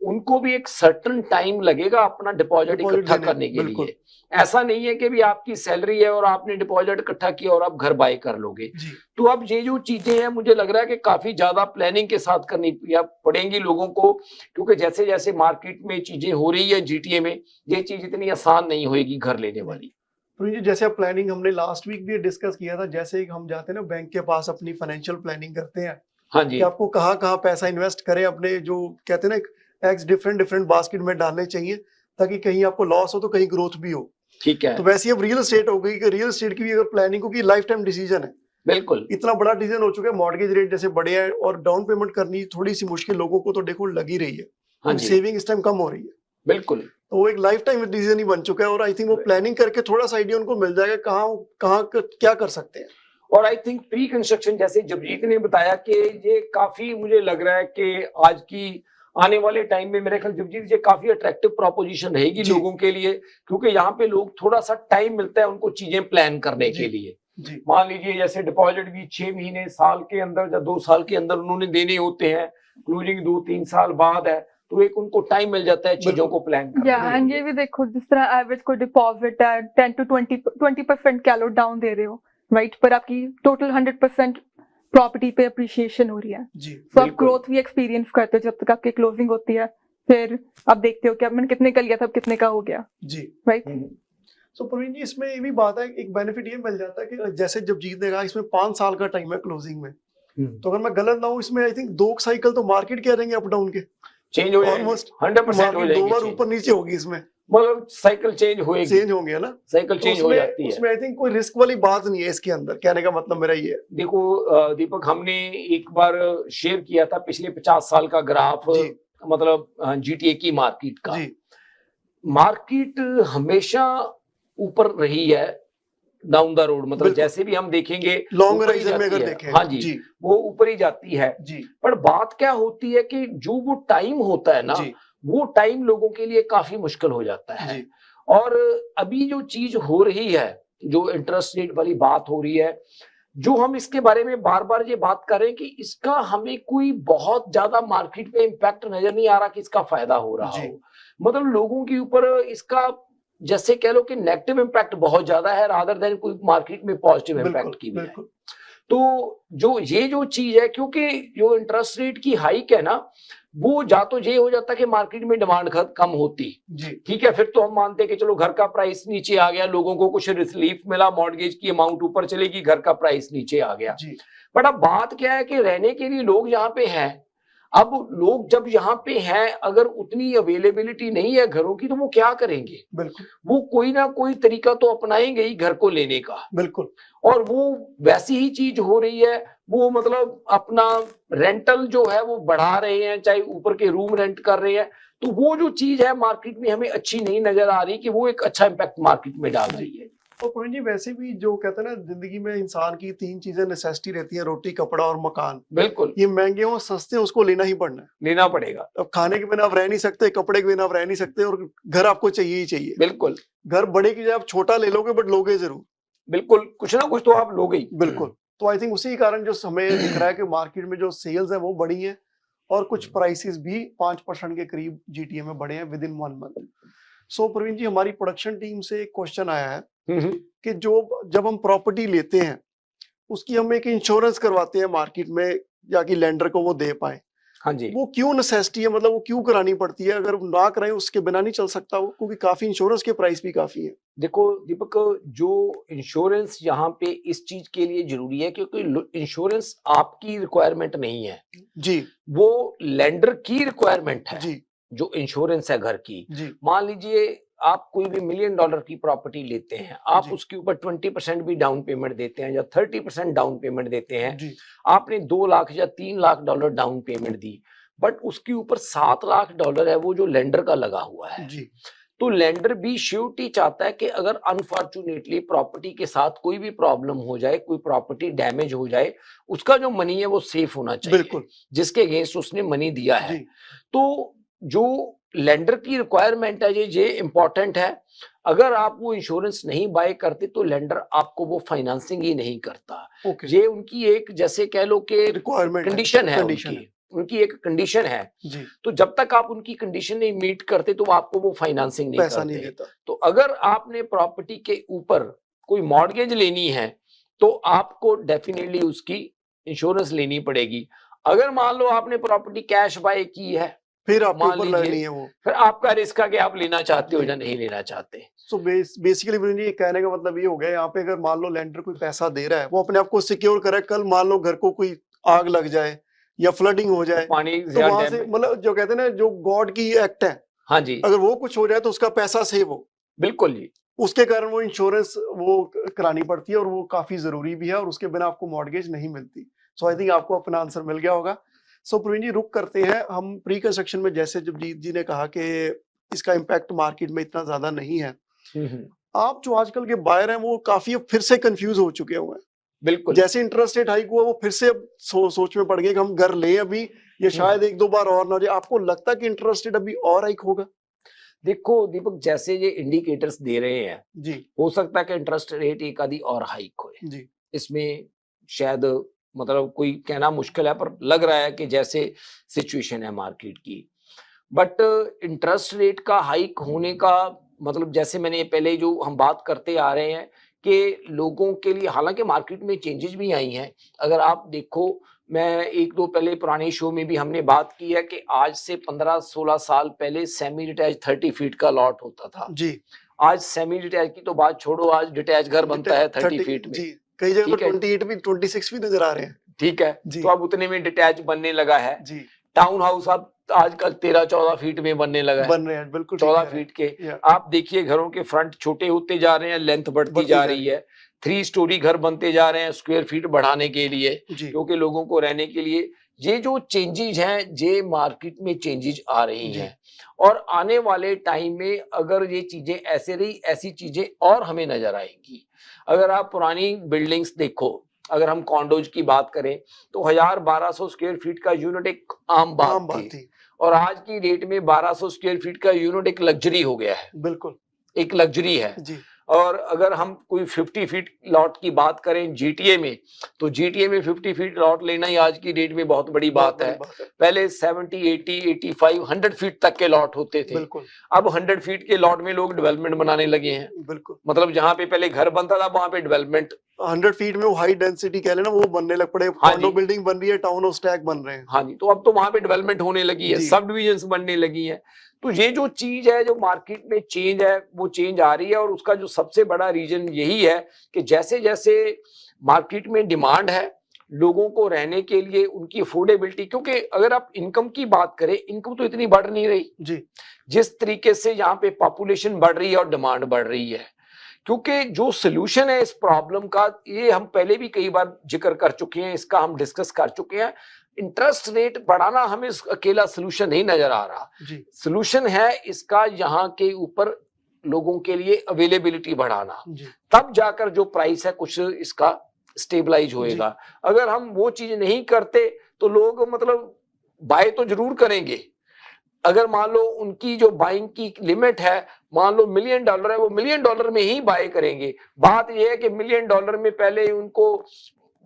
Speaker 2: उनको भी एक सर्टेन टाइम लगेगा अपना डिपॉजिट इकट्ठा करने के लिए। ऐसा नहीं है कि भी आपकी सैलरी है और आपने डिपॉजिट इकट्ठा किया और आप घर बाय कर लोगे। तो अब ये जो चीजें हैं मुझे लग रहा है कि काफी ज्यादा प्लानिंग के साथ करनी पड़ेंगी लोगों को, क्योंकि जैसे जैसे मार्केट में चीजें हो रही है जीटीए में, ये चीज इतनी आसान नहीं होगी घर लेने वाली।
Speaker 1: तो ये जैसे प्लानिंग हमने लास्ट वीक भी डिस्कस किया था, जैसे हम जाते हैं ना बैंक के पास अपनी फाइनेंशियल प्लानिंग करते हैं,
Speaker 2: हाँ जी,
Speaker 1: कि आपको कहाँ पैसा इन्वेस्ट करें, अपने जो कहते हैं ना एग्स डिफरेंट बास्केट में डालने चाहिए ताकि कहीं आपको लॉस हो तो कहीं ग्रोथ भी हो।
Speaker 2: ठीक है।
Speaker 1: तो वैसे अब रियल एस्टेट हो गई कि रियल एस्टेट की भी अगर प्लानिंग होगी, लाइफ टाइम डिसीजन है।
Speaker 2: बिल्कुल,
Speaker 1: इतना बड़ा डिसीजन हो चुका है, मॉर्गेज रेट जैसे बढ़े हैं और डाउन पेमेंट करनी थोड़ी सी मुश्किल लोगों को तो देखो लगी रही है, और सेविंग इस टाइम कम हो रही है।
Speaker 2: बिल्कुल,
Speaker 1: तो वो एक लाइफ टाइम डिसीजन ही बन चुका है, और आई थिंक वो प्लानिंग करके थोड़ा सा आइडिया उनको मिल जाएगा कहाँ क्या कर सकते हैं।
Speaker 2: और आई थिंक प्री कंस्ट्रक्शन जैसे जबजीत ने बताया कि ये काफी मुझे लग रहा है कि आज की आने वाले टाइम में मेरे ख्याल जबजीत ये काफी अट्रैक्टिव प्रोपोजिशन रहेगी लोगों के लिए, क्योंकि यहाँ पे लोग थोड़ा सा टाइम मिलता है उनको चीजें प्लान करने के लिए। मान लीजिए जैसे डिपॉजिट भी 6 महीने साल के अंदर या 2 साल के अंदर उन्होंने देने होते हैं, क्लोजिंग 2-3 साल बाद है, तो एक उनको टाइम मिल जाता है चीजों को प्लान करने
Speaker 13: एंड ये भी देखो जिस तरह एवरेज को डिपॉजिट है 10 to 20% कैलो डाउन दे रहे हो, राइट, पर आपकी टोटल 100% प्रॉपर्टी पे अप्रिशिएशन हो रही है। तो आप ग्रोथ भी एक्सपीरियंस करते हो जब तक आपकी क्लोजिंग होती है, फिर आप देखते हो कि अब मैंने कितने का लिया था, अब कितने का हो गया
Speaker 1: जी,
Speaker 13: राइट।
Speaker 1: सो प्रवीण जी, इसमें ये भी बात है, एक बेनिफिट ये मिल जाता है कि जैसे जब जीत ने कहा इसमें 5 साल का टाइम है क्लोजिंग में, तो अगर मैं गलत ना हूँ इसमें आई थिंक 2 साइकिल तो मार्केट के रहेंगे अप डाउन के,
Speaker 2: चेंज हो जाएंगे,
Speaker 1: ऑलमोस्ट
Speaker 2: 100% हो जाएंगे,
Speaker 1: 2 बार ऊपर नीचे होगी इसमें,
Speaker 2: मतलब साइकिल चेंज
Speaker 1: होंगे है ना,
Speaker 2: साइकिल चेंज हो जाती है।
Speaker 1: उसमें आई थिंक कोई रिस्क वाली बात नहीं है इसके अंदर, कहने का मतलब मेरा ये है।
Speaker 2: देखो दीपक, हमने एक बार शेयर किया था पिछले 50 साल का ग्राफ, मतलब जीटीए की मार्केट का। मार्केट हमेशा ऊपर रही है डाउन द रोड, मतलब जैसे भी हम देखेंगे
Speaker 1: लॉन्ग होराइजन में अगर देखें,
Speaker 2: हाँ जी, वो ऊपर ही जाती है जी। पर बात क्या होती है कि जो वो टाइम होता है ना, वो टाइम लोगों के लिए काफी मुश्किल हो जाता है। और अभी जो चीज हो रही है, जो इंटरेस्ट रेट वाली बात हो रही है, जो हम इसके बारे में बार बार ये बात करें कि इसका हमें कोई बहुत ज्यादा मार्केट में इम्पैक्ट नजर नहीं आ रहा कि इसका फायदा हो रहा हो, मतलब लोगों के ऊपर इसका जैसे कह लो कि नेगेटिव इम्पैक्ट बहुत ज्यादा है रादर देन कोई मार्केट में पॉजिटिव इम्पैक्ट की भी है। तो जो चीज है, क्योंकि जो इंटरेस्ट रेट की हाइक है ना, वो जा तो ये हो जाता है कि मार्केट में डिमांड कम होती, ठीक है, फिर तो हम मानते हैं कि चलो घर का प्राइस नीचे आ गया, लोगों को कुछ रिलीफ मिला, मॉर्गेज की अमाउंट ऊपर चलेगी, घर का प्राइस नीचे आ गया। बट अब बात क्या है कि रहने के लिए लोग यहाँ पे हैं, अब लोग जब यहाँ पे हैं, अगर उतनी अवेलेबिलिटी नहीं है घरों की, तो वो क्या करेंगे?
Speaker 1: बिल्कुल,
Speaker 2: वो कोई ना कोई तरीका तो अपनाएंगे ही घर को लेने का।
Speaker 1: बिल्कुल,
Speaker 2: और वो वैसी ही चीज हो रही है, वो मतलब अपना रेंटल जो है वो बढ़ा रहे हैं, चाहे ऊपर के रूम रेंट कर रहे हैं, तो वो जो चीज है मार्केट में हमें अच्छी नहीं नजर आ रही कि वो एक अच्छा इम्पैक्ट मार्केट में डाल रही है।
Speaker 1: तो प्रवीण जी, वैसे भी जो कहते हैं ना, जिंदगी में इंसान की 3 चीजें नेसेसिटी रहती है, रोटी, कपड़ा और मकान।
Speaker 2: बिल्कुल,
Speaker 1: ये महंगे हो सस्ते हो, उसको लेना ही पड़ना है,
Speaker 2: लेना पड़ेगा।
Speaker 1: अब खाने के बिना आप रह नहीं सकते, कपड़े के बिना आप रह नहीं सकते, और घर आपको चाहिए ही चाहिए।
Speaker 2: बिल्कुल,
Speaker 1: घर बड़े की जगह आप छोटा ले लोगे, बट लोगे जरूर,
Speaker 2: बिल्कुल, कुछ ना कुछ तो आप लोगे ही।
Speaker 1: बिल्कुल। तो आई थिंक उसी कारण जो हमें दिख रहा है कि मार्केट में जो सेल्स है वो बढ़ी है, और कुछ प्राइसेस भी 5% के करीब जीटीए में बढ़े हैं विद इन 1 मंथ। सो प्रवीण जी, हमारी प्रोडक्शन टीम से एक क्वेश्चन आया है कि जब हम प्रॉपर्टी लेते हैं, उसकी हम एक इंश्योरेंस करवाते हैं मार्केट में, जाके लेंडर को वो दे पाए।
Speaker 2: हाँ जी,
Speaker 1: वो क्यों नेसेसिटी है, मतलब वो क्यों करानी पड़ती है? अगर ना कराएं उसके बिना नहीं चल सकता वो, क्योंकि काफी इंश्योरेंस के प्राइस भी काफी है।
Speaker 2: देखो दीपक, जो इंश्योरेंस यहाँ पे इस चीज के लिए जरूरी है, क्योंकि इंश्योरेंस आपकी रिक्वायरमेंट नहीं है
Speaker 1: जी,
Speaker 2: वो लेंडर की रिक्वायरमेंट है
Speaker 1: जी,
Speaker 2: जो इंश्योरेंस है घर की।
Speaker 1: जी,
Speaker 2: मान लीजिए आप कोई भी $1 मिलियन की प्रॉपर्टी लेते हैं, आप उसके ऊपर 20% भी डाउन पेमेंट देते हैं या 30% डाउन पेमेंट देते हैं, आपने $2 लाख या $3 lakh down payment the, but उसके ऊपर $7 लाख है वो जो लेंडर का लगा हुआ है
Speaker 1: जी।
Speaker 2: तो लेंडर भी श्योरिटी चाहता है कि अगर अनफॉर्चुनेटली प्रॉपर्टी के साथ कोई भी प्रॉब्लम हो जाए, कोई प्रॉपर्टी डैमेज हो जाए, उसका जो मनी है वो सेफ होना चाहिए,
Speaker 1: बिल्कुल,
Speaker 2: जिसके अगेंस्ट उसने मनी दिया है। तो जो लेंडर की रिक्वायरमेंट है ये इंपॉर्टेंट है। अगर आप वो इंश्योरेंस नहीं बाय करते तो लेंडर आपको वो फाइनेंसिंग ही नहीं करता। ये उनकी एक, जैसे कह लो कि
Speaker 1: रिक्वायरमेंट,
Speaker 2: कंडीशन है, उनकी एक कंडीशन है। तो जब तक आप उनकी कंडीशन नहीं मीट करते तो आपको वो फाइनेंसिंग नहीं
Speaker 1: पैसा
Speaker 2: करते।
Speaker 1: नहीं देता।
Speaker 2: तो अगर आपने प्रॉपर्टी के ऊपर कोई मॉर्गेज लेनी है तो आपको डेफिनेटली उसकी इंश्योरेंस लेनी पड़ेगी। अगर मान लो आपने प्रॉपर्टी कैश बाय की है,
Speaker 1: फिर आपको ऊपर लेनी है वो,
Speaker 2: फिर आपका रिस्क है कि आप लेना चाहते हो या नहीं लेना चाहते।
Speaker 1: सो बेसिकली ये कहने का मतलब ये हो गया यहाँ पे, अगर मान लो लेंडर कोई पैसा दे रहा है, वो अपने आप को सिक्योर करे, कल मान लो घर को कोई आग लग जाए या फ्लडिंग हो जाए,
Speaker 2: पानी
Speaker 1: तो वहां से, मतलब जो कहते हैं ना, जो गॉड की एक्ट है,
Speaker 2: हाँ जी,
Speaker 1: अगर वो कुछ हो जाए तो उसका पैसा सेव हो।
Speaker 2: बिल्कुल जी,
Speaker 1: उसके कारण वो इंश्योरेंस वो करानी पड़ती है, और वो काफी जरूरी भी है, और उसके बिना आपको मॉर्गेज नहीं मिलती। सो आई थिंक आपको अपना आंसर मिल गया होगा। सो प्रवीण जी, रुक करते हैं हम प्री कंस्ट्रक्शन में, जैसे जब जीत जी ने कहा कि इसका इम्पैक्ट मार्केट में इतना ज्यादा नहीं है, आप जो आजकल के बायर हैं वो काफी फिर से कंफ्यूज हो चुके हुए हैं।
Speaker 2: बिल्कुल,
Speaker 1: जैसे इंटरेस्ट रेट हाइक हुआ, वो फिर से अब सोच में पड़ गए कि हम घर लें अभी, या शायद 1-2 बार और ना हो जाए। आपको लगता है कि इंटरेस्ट रेट अभी और हाइक होगा?
Speaker 2: देखो दीपक, जैसे ये इंडिकेटर्स दे रहे हैं
Speaker 1: जी,
Speaker 2: हो सकता है कि इंटरेस्ट रेट एक आधी और हाइक होए
Speaker 1: जी,
Speaker 2: इसमें शायद, मतलब कोई कहना मुश्किल है, पर लग रहा है कि जैसे सिचुएशन है मार्केट की। बट इंटरेस्ट रेट का हाइक होने का मतलब, जैसे मैंने पहले जो हम बात करते आ रहे हैं कि लोगों के लिए, हालांकि मार्केट में चेंजेस भी आई हैं। अगर आप देखो मैं एक दो पहले पुराने शो में भी हमने बात की है कि आज से 15-16 साल पहले सेमी डिटैच 30 फीट का लॉट होता था
Speaker 1: जी।
Speaker 2: आज सेमी डिटैच की तो बात छोड़ो, आज डिटैच घर बनता है 30 फीट में
Speaker 1: जी। कई जगह पर 28 भी 26 भी नजर आ रहे हैं।
Speaker 2: ठीक है, तो अब उतने में डिटैच बनने लगा है
Speaker 1: जी।
Speaker 2: टाउन हाउस अब आजकल 13-14 फीट में बनने लगा है,
Speaker 1: बन रहे हैं, बिल्कुल
Speaker 2: 14 फीट के। आप देखिए घरों के फ्रंट छोटे होते जा रहे हैं, लेंथ बढ़ती जा रही है, 3 स्टोरी घर बनते जा रहे हैं स्क्वायर फीट बढ़ाने के लिए, क्योंकि लोगों को रहने के लिए ये जो चेंजेज हैं, ये मार्केट में चेंजेज आ रही हैं और आने वाले टाइम में अगर ये चीजें ऐसे रही, ऐसी चीजें और हमें नजर आएंगी। अगर आप पुरानी बिल्डिंग्स देखो, अगर हम कॉन्डोज की बात करें तो 1000-1200 स्क्वायर फीट का यूनिट एक आम बात थी और आज की डेट में 1200 स्क्वायर फीट का यूनिट एक लग्जरी हो गया है।
Speaker 1: बिल्कुल
Speaker 2: एक लग्जरी है
Speaker 1: जी।
Speaker 2: और अगर हम कोई 50 फीट लॉट की बात करें जीटीए में, तो जीटीए में 50 फीट लॉट लेना ही आज की डेट में बहुत बड़ी बात है। पहले 70, 80, 85, 100 फीट तक के लॉट होते थे, अब 100 फीट के लॉट में लोग डेवलपमेंट बनाने लगे हैं।
Speaker 1: बिल्कुल,
Speaker 2: मतलब जहाँ पे पहले घर बनता था वहां पे डेवलपमेंट
Speaker 1: 100 फीट में वो हाई डेंसिटी कह लेना, वो बनने लग पड़े। कॉन्डो बिल्डिंग बन रही है, टाउन हाउस स्टैक बन रहे हैं।
Speaker 2: हाँ जी, तो अब तो वहां पे डेवलपमेंट होने लगी है, सब डिविजन्स बनने लगी है। तो ये जो चीज है, जो मार्केट में चेंज है, वो चेंज आ रही है और उसका जो सबसे बड़ा रीजन यही है कि जैसे जैसे मार्केट में डिमांड है लोगों को रहने के लिए, उनकी अफोर्डेबिलिटी, क्योंकि अगर आप इनकम की बात करें, इनकम तो इतनी बढ़ नहीं रही
Speaker 1: जी,
Speaker 2: जिस तरीके से यहाँ पे पॉपुलेशन बढ़ रही है और डिमांड बढ़ रही है। क्योंकि जो सोल्यूशन है इस प्रॉब्लम का, ये हम पहले भी कई बार जिक्र कर चुके हैं, इसका हम डिस्कस कर चुके हैं। इंटरेस्ट रेट बढ़ाना हमें अकेला सोल्यूशन नहीं नजर आ रहा, सोल्यूशन है इसका यहाँ के ऊपर लोगों के लिए अवेलेबिलिटी बढ़ाना, तब जाकर जो प्राइस है कुछ इसका स्टेबलाइज होएगा। अगर हम वो चीज नहीं करते तो लोग मतलब बाय तो जरूर करेंगे। अगर मान लो उनकी जो बाइंग की लिमिट है, मान लो $1 मिलियन है, वो $1 मिलियन में ही बाय करेंगे। बात यह है कि $1 मिलियन में पहले उनको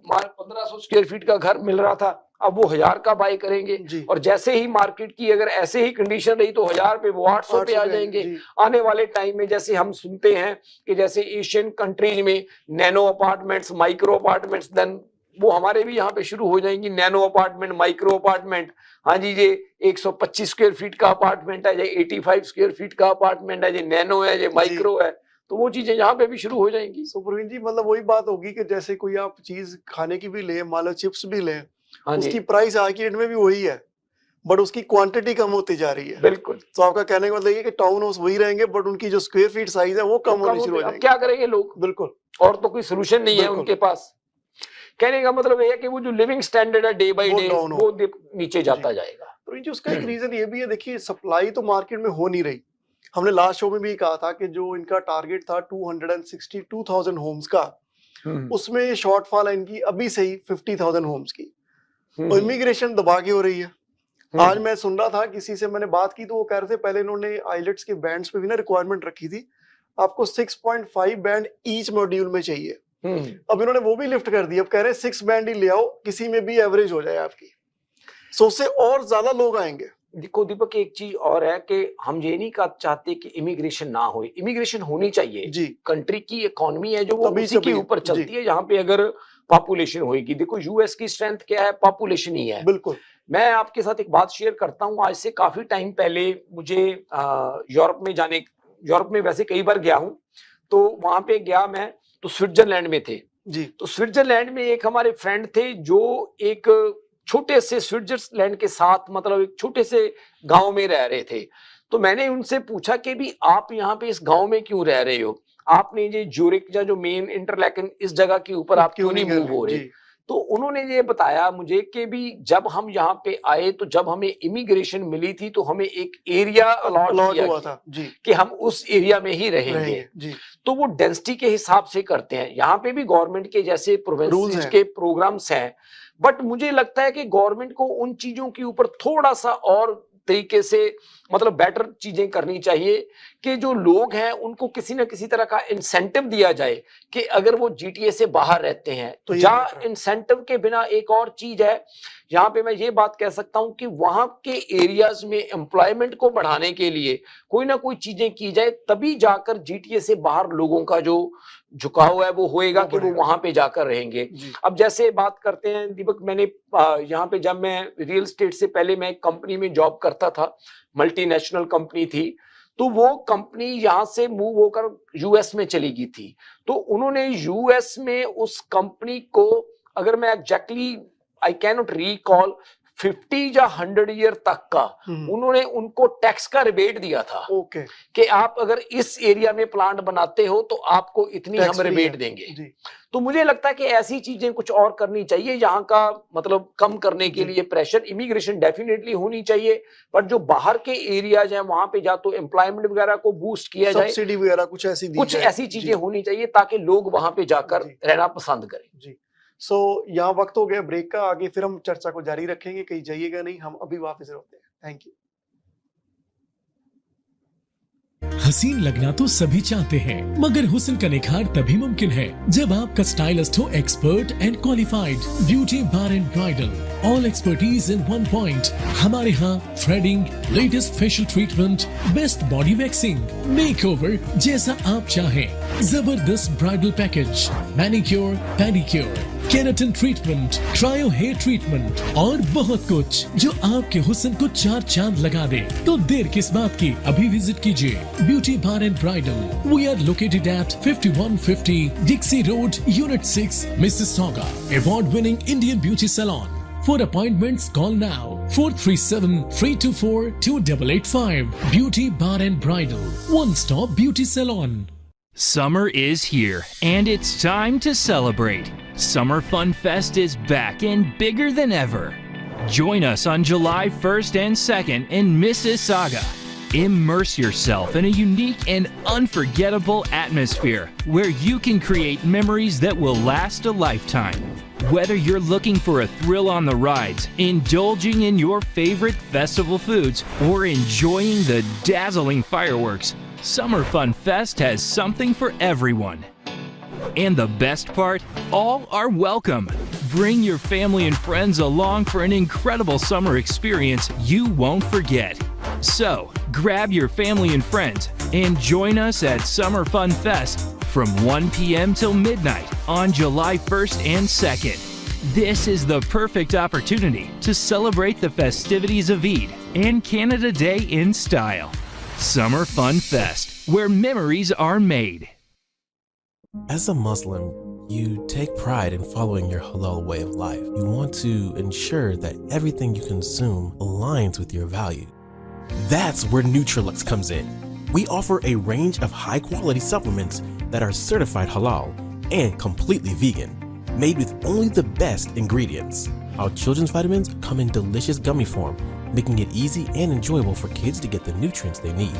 Speaker 2: 1500 स्क्वायर फीट का घर मिल रहा था, अब वो 1000 का बाय करेंगे और जैसे ही मार्केट की अगर ऐसे ही कंडीशन रही तो 1000 पे वो 800 पे आ जाएंगे। आने वाले टाइम में जैसे हम सुनते हैं कि जैसे एशियन कंट्रीज में nano apartments, micro apartments, then वो हमारे भी यहाँ पे शुरू हो जाएंगी, नैनो अपार्टमेंट, माइक्रो अपार्टमेंट। हाँ जी, ये 125 स्क्वायर फीट का अपार्टमेंट है, ये 85 स्क्वायर फीट का अपार्टमेंट है, ये नैनो है, ये माइक्रो है, तो वो चीजें यहाँ पे भी शुरू हो जाएंगी।
Speaker 1: सो प्रवीण जी, मतलब वही बात होगी कि जैसे कोई आप चीज खाने की भी ले, मान लो चिप्स भी ले, उसकी प्राइस आज की डेट में भी वही है, बट उसकी क्वांटिटी कम होती जा रही है।
Speaker 2: बिल्कुल,
Speaker 1: तो आपका कहने का मतलब ये कि टाउन हाउस वही रहेंगे, बट उनकी जो स्क्वायर फीट साइज है वो कम होनी शुरू हो जाएगी।
Speaker 2: क्या करेंगे लोग?
Speaker 1: बिल्कुल,
Speaker 2: और तो कोई सोल्यूशन नहीं है उनके पास। कहने का मतलब ये है कि वो जो लिविंग स्टैंडर्ड है डे बाय डे वो नीचे जाता जाएगा।
Speaker 1: तो उसका एक रीजन ये भी है, देखिए सप्लाई तो मार्केट में हो नहीं रही। हमने लास्ट शो में भी कहा था कि जो इनका टारगेट था 262,000 होम्स का, उसमें शॉर्टफॉल है इनकी अभी से ही 50,000 होम्स की। और इमिग्रेशन दबा के हो रही है। आज मैं सुन रहा था, किसी से मैंने बात की तो वो कह रहे थे पहले इन्होंने आइलेट्स के बैंड्स पे भी ना रिक्वायरमेंट रखी थी, आपको 6.5 बैंड ईच मॉड्यूल में चाहिए। अब इन्होंने वो भी लिफ्ट कर दी, अब कह रहे हैं 6 बैंड ही ले आओ, किसी में भी एवरेज हो जाए आपकी, सो उससे और ज्यादा लोग आएंगे।
Speaker 2: देखो दीपक, एक चीज और है कि हम ये नहीं चाहते कि इमिग्रेशन ना हो, इमिग्रेशन होनी चाहिए जी। कंट्री की इकोनॉमी है जो वो उसी के ऊपर चलती है, जहाँ पे अगर पॉपुलेशन होगी। देखो यूएस की स्ट्रेंथ क्या है, पॉपुलेशन ही है।
Speaker 1: बिल्कुल,
Speaker 2: मैं आपके साथ एक बात शेयर करता हूँ। आज से काफी टाइम पहले मुझे यूरोप में वैसे कई बार गया हूँ, तो वहां पे गया मैं तो स्विट्जरलैंड में थे
Speaker 1: जी।
Speaker 2: तो स्विट्जरलैंड में एक हमारे फ्रेंड थे जो एक छोटे से स्विट्जरलैंड के साथ, मतलब एक छोटे से गांव में रह रहे थे। तो मैंने उनसे पूछा कि भी आप यहाँ पे इस गांव में क्यों रह रहे हो, आपने ये ज्यूरिख या जो मेन इंटरलैकन इस जगह के ऊपर आप क्यों नहीं मूव हो रहे? तो उन्होंने ये बताया मुझे कि भी जब हम यहाँ पे आए तो जब हमें इमिग्रेशन मिली थी तो हमें एक एरिया अलॉट
Speaker 1: हुआ था जी,
Speaker 2: कि हम उस एरिया में ही रहेंगे
Speaker 1: जी।
Speaker 2: तो वो डेंसिटी के हिसाब से करते हैं। यहाँ पे भी गवर्नमेंट के जैसे प्रोविंस के प्रोग्राम्स हैं, बट मुझे लगता है कि गवर्नमेंट को उन चीजों के ऊपर थोड़ा सा और तरीके से मतलब बेटर चीजें करनी चाहिए कि जो लोग हैं उनको किसी ना किसी तरह का इंसेंटिव दिया जाए कि अगर वो जीटीए से बाहर रहते हैं तो या इंसेंटिव के बिना एक और चीज है, यहाँ पे मैं ये बात कह सकता हूं कि वहां के एरियाज में एम्प्लॉयमेंट को बढ़ाने के लिए कोई ना कोई चीजें की जाए, तभी जाकर जीटीए से बाहर लोगों का जो झुकाव है वो होएगा कि वो वहां पे जाकर रहेंगे। अब जैसे बात करते हैं दीपक, मैंने यहाँ पे जब मैं रियल एस्टेट से पहले मैं एक कंपनी में जॉब करता था, मल्टीनेशनल कंपनी थी, तो वो कंपनी यहाँ से मूव होकर यूएस में चली गई थी। तो उन्होंने यूएस में उस कंपनी को, अगर मैं exactly I can not recall, 50 या 100 ईयर तक का उन्होंने उनको टैक्स का रिबेट दिया था कि आप अगर इस एरिया में प्लांट बनाते हो तो आपको इतनी हम रिबेट देंगे। तो मुझे लगता है कि ऐसी चीजें कुछ और करनी चाहिए यहाँ का मतलब कम करने के लिए प्रेशर। इमिग्रेशन डेफिनेटली होनी चाहिए, पर जो बाहर के एरियाज हैं वहां पे जा तो एम्प्लॉयमेंट वगैरह को बूस्ट किया जाए,
Speaker 1: सब्सिडी वगैरह कुछ ऐसी
Speaker 2: चीजें होनी चाहिए ताकि लोग वहां पे जाकर रहना पसंद करें।
Speaker 1: जी सो यहाँ वक्त हो गया ब्रेक का, आगे फिर हम चर्चा को जारी रखेंगे, कहीं जाइएगा नहीं, हम अभी वापस होते हैं। Thank you.
Speaker 3: हसीन लगना तो सभी चाहते हैं, मगर हुस्न का निखार तभी मुमकिन है जब आपका स्टाइलिस्ट हो expert and qualified. Beauty bar and bridal, all expertise in one point. हमारे यहाँ threading, latest facial treatment, best body waxing, makeover जैसा आप चाहें, जबरदस्त bridal package, manicure, pedicure, keratin treatment, cryo hair treatment और बहुत कुछ जो आपके हुस्न को 4 चांद लगा दे। तो देर किस बात की, अभी विजिट कीजिए beauty bar and bridal. We are located at 5150 Dixie road, unit 6, Mississauga. Award winning Indian beauty salon. For appointments, call now 437-324-2885. Beauty Bar and Bridal, one-stop beauty salon.
Speaker 5: Summer is here, and it's time to celebrate. Summer Fun Fest is back and bigger than ever. Join us on July 1st and 2nd in Mississauga. Immerse yourself in a unique and unforgettable atmosphere where you can create memories that will last a lifetime. Whether you're looking for a thrill on the rides, indulging in your favorite festival foods, or enjoying the dazzling fireworks, Summer Fun Fest has something for everyone. And the best part, all are welcome. Bring your family and friends along for an incredible summer experience you won't forget. So, grab your family and friends and join us at Summer Fun Fest from 1 p.m. till midnight on July 1st and 2nd. This is the perfect opportunity to celebrate the festivities of Eid and Canada Day in style. Summer Fun Fest, where memories are made.
Speaker 14: As a Muslim, you take pride in following your halal way of life. You want to ensure that everything you consume aligns with your values. That's where Nutrilux comes in. We offer a range of high-quality supplements that are certified halal and completely vegan, made with only the best ingredients. Our children's vitamins come in delicious gummy form, making it easy and enjoyable for kids to get the nutrients they need.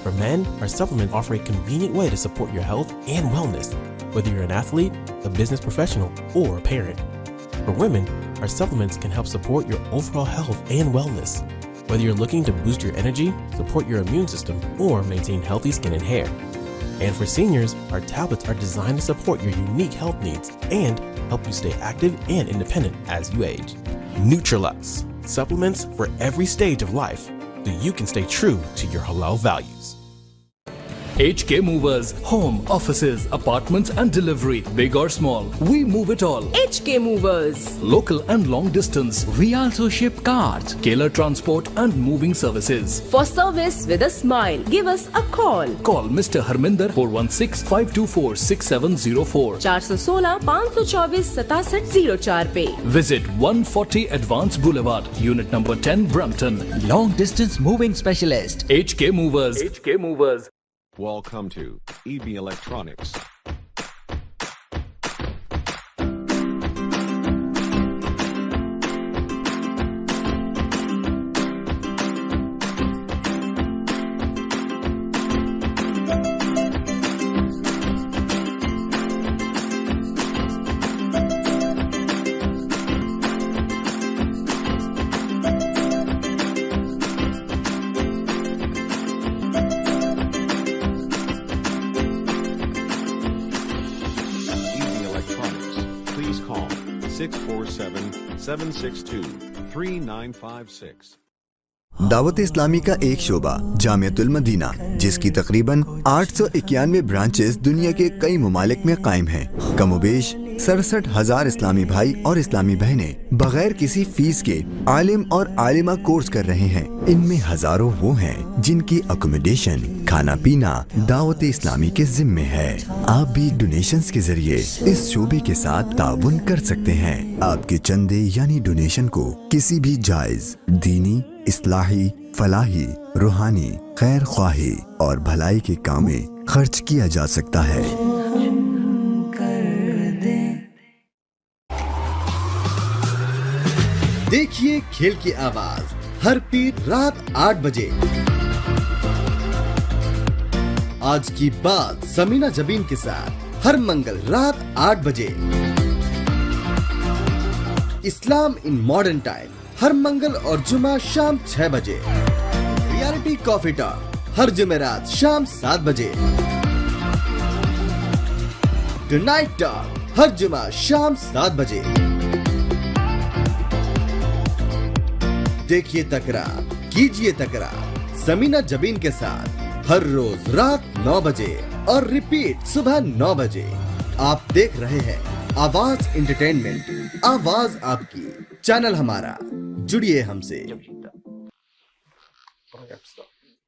Speaker 14: For men, our supplements offer a convenient way to support your health and wellness, whether you're an athlete, a business professional, or a parent. For women, our supplements can help support your overall health and wellness, whether you're looking to boost your energy, support your immune system, or maintain healthy skin and hair. And for seniors, our tablets are designed to support your unique health needs and help you stay active and independent as you age. Nutrilux, supplements for every stage of life, so you can stay true to your halal values.
Speaker 7: HK Movers, home, offices, apartments and delivery, big or small, we move it all.
Speaker 8: HK Movers,
Speaker 7: local and long distance.
Speaker 9: We also ship cars,
Speaker 7: Kailar transport and moving services.
Speaker 8: For service with a smile, give us a call.
Speaker 7: Call Mr. Harminder 416-524-6704.
Speaker 8: 416-524-6704 पे.
Speaker 7: Visit 140 Advanced Boulevard, Unit number 10, Brampton.
Speaker 9: Long distance moving specialist.
Speaker 7: HK Movers. HK Movers.
Speaker 10: Welcome to EB Electronics. 647-762-3956.
Speaker 15: Dawat Islami का एक शोबा Jamiatul Medina, जिसकी तकरीबन 891 branches दुनिया के कई ममालिक में कायम हैं। कमोबेश 67,000 इस्लामी भाई और इस्लामी बहनें बगैर किसी फीस के आलिम और आलिमा कोर्स कर रहे हैं। इनमें हजारों वो हैं जिनकी अकोमोडेशन, खाना पीना दावत इस्लामी के जिम्मे है। आप भी डोनेशंस के जरिए इस शोबे के साथ ताउन कर सकते हैं। आपके चंदे यानी डोनेशन को किसी भी जायज दीनी, इस्लाही, फलाही, रूहानी, खैर ख्वाही और भलाई के काम में खर्च किया जा सकता है।
Speaker 11: देखिए खेल की आवाज हर पीर रात 8 बजे। आज की बात समीना जबीन के साथ हर मंगल रात 8 बजे। इस्लाम इन मॉडर्न टाइम हर मंगल और जुमा शाम 6 बजे। रियलिटी कॉफी टॉक हर जुमेरात शाम 7 बजे। टुनाइट टॉक हर जुमा शाम 7 बजे। देखिए तकरार, कीजिए तकरार समीना जबीन के साथ हर रोज रात 9 बजे और रिपीट सुबह 9 बजे। आप देख रहे हैं आवाज एंटरटेनमेंट, आवाज आपकी, चैनल हमारा, जुड़िए हमसे।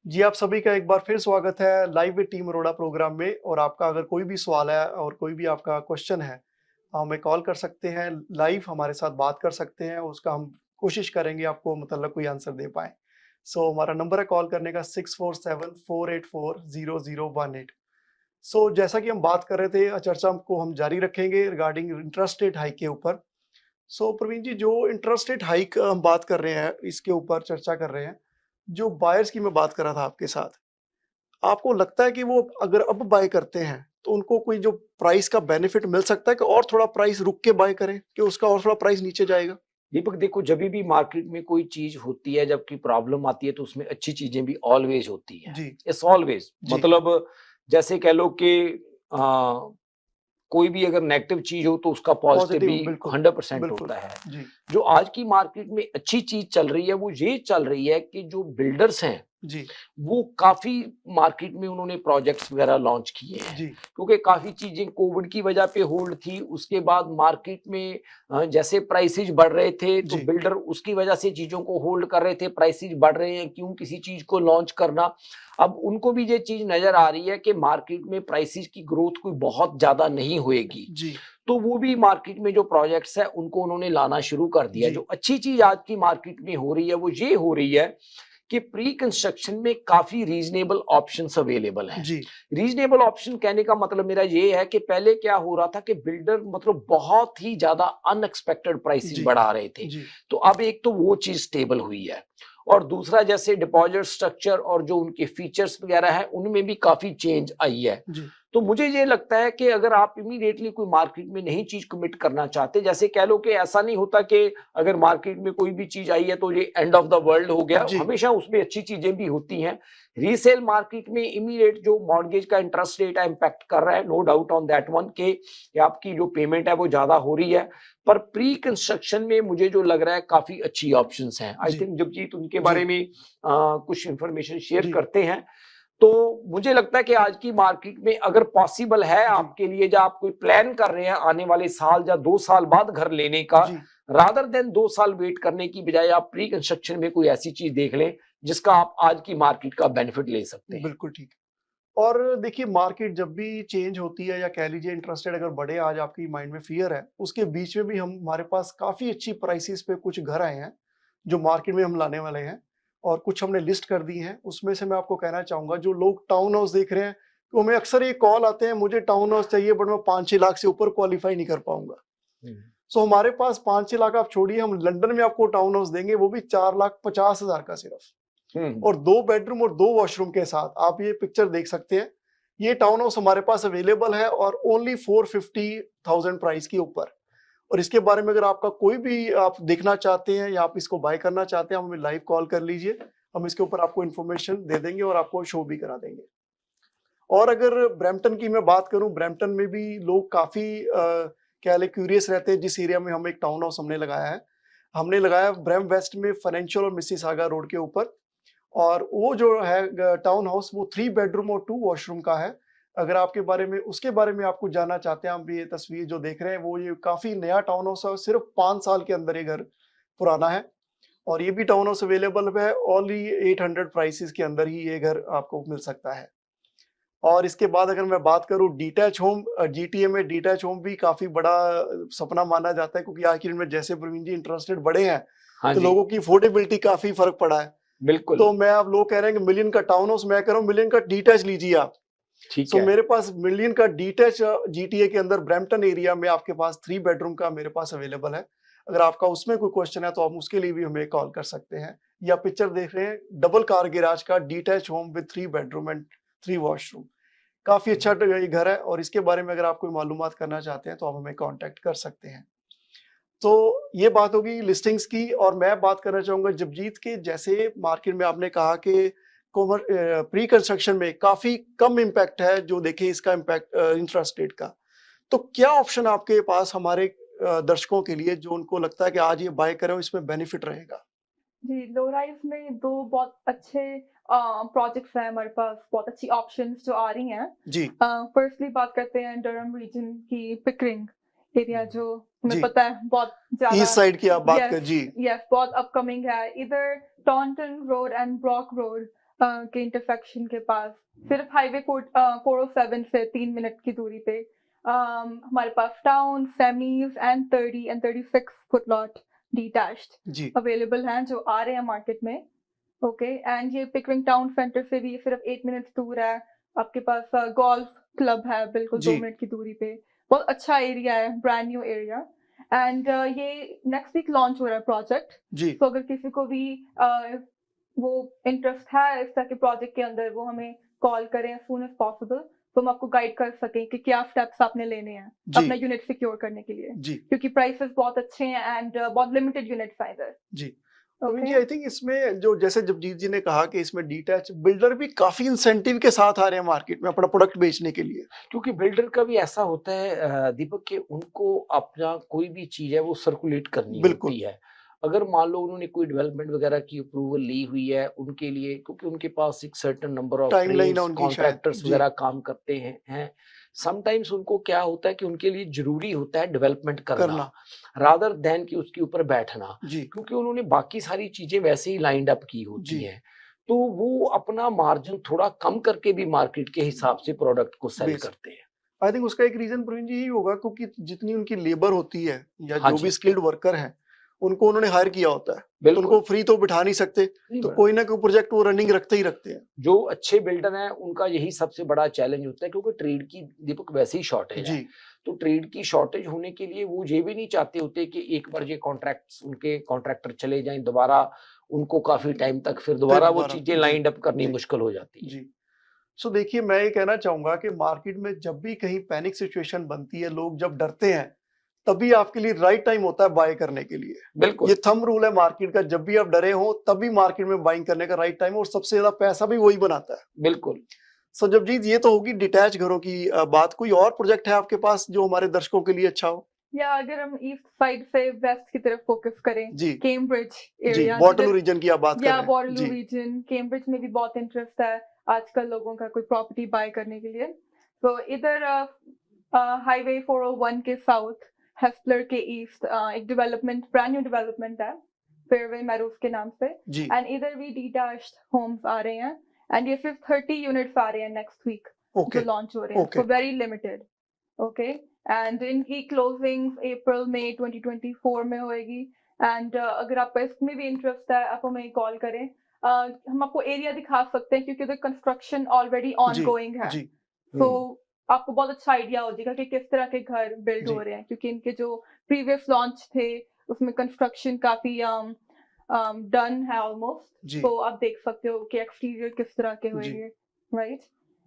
Speaker 1: जी आप सभी का एक बार फिर स्वागत है live with team Arora program में। और आपका अगर कोई भी सवाल है और कोई भी आपका क्वेश्चन है, हमें कॉल कर सकते हैं, लाइव हमारे साथ बात कर सकते हैं, उसका हम कोशिश करेंगे आपको मतलब कोई आंसर दे पाए। सो हमारा नंबर है कॉल करने का 6474840018। सो जैसा कि हम बात कर रहे थे, चर्चा को हम जारी रखेंगे रिगार्डिंग इंटरेस्ट रेट हाइक के ऊपर। सो प्रवीण जी, जो इंटरेस्ट रेट हाइक हम बात कर रहे हैं, इसके ऊपर चर्चा कर रहे हैं, जो बायर्स की मैं बात कर रहा था आपके साथ, आपको लगता है कि वो अगर अब बाय करते हैं तो उनको कोई जो प्राइस का बेनिफिट मिल सकता है कि और थोड़ा प्राइस रुक के बाय करें कि उसका और थोड़ा प्राइस नीचे जाएगा?
Speaker 2: दीपक देखो, जब भी मार्केट में कोई चीज होती है, जबकि प्रॉब्लम आती है, तो उसमें अच्छी चीजें भी ऑलवेज होती हैं। इट्स ऑलवेज, मतलब जैसे कह लो कि कोई भी अगर नेगेटिव चीज हो तो उसका पॉजिटिव भी 100% होता है। जो आज की मार्केट में अच्छी चीज चल रही है वो ये चल रही है कि जो बिल्डर्स हैं वो काफी मार्केट में उन्होंने प्रोजेक्ट्स वगैरह लॉन्च किए हैं, क्योंकि काफी चीजें कोविड की वजह पे होल्ड थी। उसके बाद मार्केट में जैसे प्राइसेज बढ़ रहे थे तो बिल्डर उसकी वजह से चीजों को होल्ड कर रहे थे। प्राइसेज बढ़ रहे हैं, क्यों किसी चीज को लॉन्च करना। अब उनको भी ये चीज नजर आ रही है कि मार्केट में प्राइसेज की ग्रोथ कोई बहुत ज्यादा नहीं होएगी, तो वो भी मार्केट में जो प्रोजेक्ट्स है उनको उन्होंने लाना शुरू कर दिया। जो अच्छी चीज आज की मार्केट में हो रही है वो ये हो रही है कि प्री कंस्ट्रक्शन में काफी रीजनेबल ऑप्शंस अवेलेबल हैं। रीजनेबल ऑप्शन कहने का मतलब मेरा ये है कि पहले क्या हो रहा था कि बिल्डर मतलब बहुत ही ज्यादा अनएक्सपेक्टेड प्राइसेस बढ़ा रहे थे, तो अब एक तो वो चीज स्टेबल हुई है, और दूसरा जैसे डिपॉजिट स्ट्रक्चर और जो उनके फीचर्स वगैरह है उनमें भी काफी चेंज आई है। तो मुझे ये लगता है कि अगर आप इमीडिएटली कोई मार्केट में नई चीज कमिट करना चाहते, जैसे कह लो कि ऐसा नहीं होता कि अगर मार्केट में कोई भी चीज आई है तो ये एंड ऑफ द वर्ल्ड हो गया, हमेशा उसमें अच्छी चीजें भी होती हैं। रीसेल मार्केट में इमीडिएट जो मॉर्गेज का इंटरेस्ट रेट है इम्पैक्ट कर रहा है, no doubt on that one, के आपकी जो पेमेंट है वो ज्यादा हो रही है। पर प्री कंस्ट्रक्शन में मुझे जो लग रहा है काफी अच्छी ऑप्शंस हैं। आई थिंक जगजीत उनके बारे में कुछ इंफॉर्मेशन शेयर करते हैं। तो मुझे लगता है कि आज की मार्केट में अगर पॉसिबल है आपके लिए, जब आप कोई प्लान कर रहे हैं आने वाले साल या 2 साल बाद घर लेने का, रादर देन 2 साल वेट करने की बजाय आप प्री कंस्ट्रक्शन में कोई ऐसी चीज देख लें जिसका आप आज की मार्केट का बेनिफिट ले सकते हैं।
Speaker 1: बिल्कुल ठीक। और देखिए, मार्केट जब भी चेंज होती है या कह लीजिए इंटरेस्ट रेट अगर बढ़े, आज आपकी माइंड में फियर है, उसके बीच में भी हमारे पास काफी अच्छी प्राइसेस पे कुछ घर आए हैं जो मार्केट में हम लाने वाले हैं, और कुछ हमने लिस्ट कर दी हैं। उसमें से मैं आपको कहना चाहूंगा, जो लोग टाउन हाउस देख रहे हैं तो हमें अक्सर ये कॉल आते हैं, मुझे टाउन हाउस चाहिए बट मैं 5-6 लाख से ऊपर क्वालिफाई नहीं कर पाऊंगा। सो हमारे पास 5-6 लाख आप छोड़िए, हम लंदन में आपको टाउन हाउस देंगे, वो भी 4,50,000 का सिर्फ, और 2 बेडरूम और 2 वॉशरूम के साथ। आप ये पिक्चर देख सकते हैं, ये टाउन हाउस हमारे पास अवेलेबल है और ओनली 450,000 प्राइस के ऊपर। और इसके बारे में अगर आपका कोई भी आप देखना चाहते हैं या आप इसको बाय करना चाहते हैं, हमें लाइव कॉल कर लीजिए, हम इसके ऊपर आपको इन्फॉर्मेशन दे देंगे और आपको शो भी करा देंगे। और अगर ब्रैम्पटन की मैं बात करूं, ब्रैम्पटन में भी लोग काफी क्या क्यूरियस रहते हैं जिस एरिया में हम एक टाउन हाउस हमने लगाया ब्रैम वेस्ट में फाइनेंशियल और मिसिसागा रोड के ऊपर। और वो जो है टाउन हाउस वो 3 बेडरूम और 2 वॉशरूम का है। अगर उसके बारे में आपको जानना चाहते हैं, आप ये तस्वीर जो देख रहे हैं वो ये काफी नया टाउन हाउस है, सिर्फ 5 साल के अंदर ये घर पुराना है। और ये भी टाउन हाउस अवेलेबल है, ओनली 800 प्राइसेस के अंदर ही ये घर आपको मिल सकता है। और इसके बाद अगर मैं बात करूं डिटैच होम, जीटीए में डिटैच होम भी काफी बड़ा सपना माना जाता है, क्योंकि आखिर में जैसे प्रवीण जी इंटरेस्टेड बढ़े हैं तो लोगों की अफोर्डेबिलिटी काफी फर्क पड़ा है।
Speaker 2: बिल्कुल।
Speaker 1: तो मैं आप लोग कह रहे हैं कि मिलियन का टाउन हाउस, मैं कह रहा हूँ मिलियन का डिटैच लीजिए आप।
Speaker 2: ठीक
Speaker 1: है। मेरे पास मिलियन का डिटैच जीटीए के अंदर ब्रैम्पटन एरिया में आपके पास 3 बेडरूम का मेरे पास अवेलेबल है। अगर आपका उसमें कोई क्वेश्चन है तो आप उसके लिए भी हमें कॉल कर सकते हैं। या पिक्चर देख रहे हैं डबल कार गैराज का detach home with 3 bedroom and 3 washroom, काफी अच्छा ये घर है। और इसके बारे में अगर आप कोई मालूमात करना चाहते हैं तो आप हमें कांटेक्ट कर सकते हैं। तो ये बात होगी लिस्टिंग्स की। और मैं बात करना चाहूंगा जबजीत के, जैसे मार्केट में आपने कहा कि प्री कंस्ट्रक्शन में काफी कम इम्पैक्ट है, जो देखें इसका इम्पैक्ट इंटरेस्ट रेट का, तो क्या ऑप्शन आपके पास हमारे दर्शकों के लिए जो उनको लगता है कि आज ये बाय करें इसमें बेनिफिट रहेगा?
Speaker 13: जी, लो राइज में 2 बहुत अच्छे प्रोजेक्ट्स हैं हमारे पास, बहुत अच्छी ऑप्शंस जो आ रही हैं
Speaker 1: जी।
Speaker 13: फर्स्टली बात करते हैं डरहम रीजन की पिकरिंग एरिया, जो हमें पता है बहुत ज्यादा
Speaker 1: ईस्ट साइड की आप बात कर जी।
Speaker 13: यस, बहुत अपकमिंग है। इधर Taunton road and Brock road के इंटरसेक्शन के पास, सिर्फ हाईवे 407 से 3 मिनट की दूरी पे हमारे पास town, semis and 30 and 36 foot lot detached available हैं जो आ रहे हैं मार्केट में। ओके, एंड ये पिकरिंग टाउन सेंटर से भी सिर्फ 8 मिनट दूर है। आपके पास गोल्फ क्लब है बिल्कुल 2 मिनट की दूरी पे। बहुत अच्छा एरिया है, ब्रांड न्यू एरिया। एंड ये नेक्स्ट वीक लॉन्च हो रहा है प्रोजेक्ट। तो अगर किसी को भी वो इंटरेस्ट है इस तरह के प्रोजेक्ट के अंदर, वो हमें कॉल करें as soon as possible, तो हम आपको गाइड कर सकें कि क्या स्टेप्स आपने लेने हैं अपना यूनिट सिक्योर करने के लिए, क्योंकि प्राइसेस बहुत अच्छे हैं एंड बहुत लिमिटेड यूनिट साइज है।
Speaker 1: जी जी, आई थिंक इसमें जो जैसे जबजीत जी ने कहा कि इसमें डिटैच बिल्डर भी काफी इंसेंटिव के साथ आ रहे हैं मार्केट में अपना प्रोडक्ट बेचने के लिए,
Speaker 2: क्योंकि बिल्डर का भी ऐसा होता है दीपक कि उनको अपना कोई भी चीज है वो सर्कुलेट करनी होती है। अगर मान लो उन्होंने कोई डेवलपमेंट वगैरह की अप्रूवल ली हुई है उनके लिए, क्योंकि उनके पास एक सर्टेन नंबर ऑफ कॉन्ट्रैक्टर्स वगैरह काम करते हैं, समटाइम्स उनको क्या होता है कि उनके लिए जरूरी होता है डेवलपमेंट करना रादर देन कि उसके ऊपर बैठना, क्योंकि उन्होंने बाकी सारी चीजें वैसे ही लाइंड अप की होती हैं। तो वो अपना मार्जिन थोड़ा कम करके भी मार्केट के हिसाब से प्रोडक्ट को सेल करते हैं।
Speaker 1: आई थिंक उसका एक रीजन प्रवीण जी यही होगा, क्योंकि जितनी उनकी लेबर होती है या जो भी स्किल्ड वर्कर हैं उनको उन्होंने हायर किया होता है, तो उनको फ्री तो बिठा नहीं सकते, तो कोई ना कोई प्रोजेक्ट वो रनिंग रखते ही रखते हैं।
Speaker 2: जो अच्छे बिल्डर हैं उनका यही सबसे बड़ा चैलेंज होता है, क्योंकि ट्रेड की दीपक वैसे ही शॉर्टेज है। तो ट्रेड की शॉर्टेज होने के लिए वो ये भी नहीं चाहते होते कि एक बार ये कॉन्ट्रैक्ट्स उनके कॉन्ट्रैक्टर चले जाएं, दोबारा उनको काफी टाइम तक फिर दोबारा वो चीजें लाइंड अप करनी मुश्किल हो जाती है।
Speaker 1: जी। सो देखिए, मैं ये कहना चाहूंगा कि मार्केट में जब भी कहीं पैनिक सिचुएशन बनती है, लोग जब डरते हैं, तभी आपके लिए राइट टाइम होता है बाय करने के लिए।
Speaker 2: बिल्कुल,
Speaker 1: ये थंब रूल है मार्केट का, जब भी आप डरे हो तभी मार्केट में बाइंग करने का राइट टाइम, और सबसे ज्यादा पैसा भी वही बनाता है।
Speaker 2: बिल्कुल।
Speaker 1: सो जबजीत, ये तो होगी डिटैच घरों की बात। कोई और प्रोजेक्ट है आपके पास जो हमारे दर्शकों के लिए अच्छा हो?
Speaker 13: या अगर हम ईस्ट साइड से वेस्ट की तरफ फोकस करें, कैम्ब्रिज एरिया,
Speaker 1: वॉटरलू रीजन की आप बात कर रहे हैं।
Speaker 13: वॉटरलू रीजन, कैम्ब्रिज में भी बहुत इंटरेस्ट है आजकल लोगों का कोई प्रॉपर्टी बाय करने के लिए। तो इधर हाईवे 401 के साउथ हेस्लर के ईस्ट एक डेवलपमेंट, ब्रांड न्यू डेवलपमेंट है फेयरवे मैरोज के नाम से, एंड इधर भी डिटैच्ड होम्स आ रहे हैं, एंड ये सिर्फ 30 यूनिट्स आ रहे हैं नेक्स्ट वीक जो लॉन्च हो रहे हैं, so very limited. Okay, and इनकी क्लोजिंग अप्रैल मई 2024 में होएगी। एंड अगर आपको इसमें भी इंटरेस्ट है आप हमें कॉल करें, हम आपको एरिया दिखा सकते हैं क्योंकि कंस्ट्रक्शन ऑलरेडी ऑन गोइंग है, तो आपको बहुत अच्छा आइडिया हो जाएगा कि किस तरह के घर बिल्ड हो रहे हैं, क्योंकि इनके जो प्रीवियस लॉन्च थे उसमें कंस्ट्रक्शन काफी डन है ऑलमोस्ट, तो आप देख सकते हो कि एक्सटीरियर किस तरह के होंगे, राइट।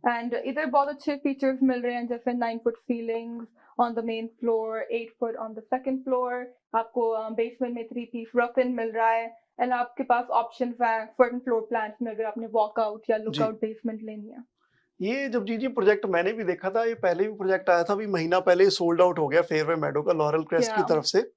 Speaker 13: एंड इधर बहुत अच्छे फीचर्स मिल रहे हैं, जैसे 9 foot ceilings on the main floor, 8 foot on the second floor, आपको बेसमेंट में 3 पीस रफ इन मिल रहा है, एंड आपके पास ऑप्शंस हैं फर्स्ट फ्लोर प्लान्स में अगर आपने वॉकआउट या लुकआउट बेसमेंट लेनी है।
Speaker 1: ये जब जी प्रोजेक्ट मैंने भी देखा था, ये पहले भी प्रोजेक्ट आया था, अभी महीना पहले सोल्ड आउट हो गया फेयरवे मेडो का लॉरल क्रेस्ट की तरफ से।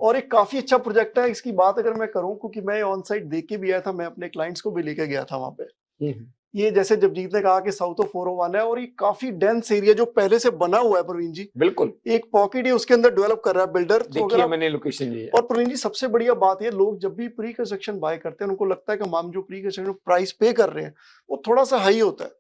Speaker 1: और एक काफी अच्छा प्रोजेक्ट है। इसकी बात अगर मैं करूं, क्योंकि मैं ऑन साइट देख के भी आया था, मैं अपने क्लाइंट्स को भी लेके गया था वहां पे। ये जैसे जगजीत ने कहा कि साउथ ऑफ 401 है, और ये काफी डेंस एरिया जो पहले से बना हुआ है प्रवीण जी।
Speaker 2: बिल्कुल
Speaker 1: एक पॉकेट है उसके अंदर डेवलप कर रहा है बिल्डर।
Speaker 2: देखिए मैंने लोकेशन ली है।
Speaker 1: और प्रवीण जी सबसे बढ़िया बात है, लोग जब भी प्री कंस्ट्रक्शन बाय करते हैं उनको लगता है कि हम जो प्री कंस्ट्रक्शन प्राइस पे कर रहे हैं वो थोड़ा सा हाई होता है,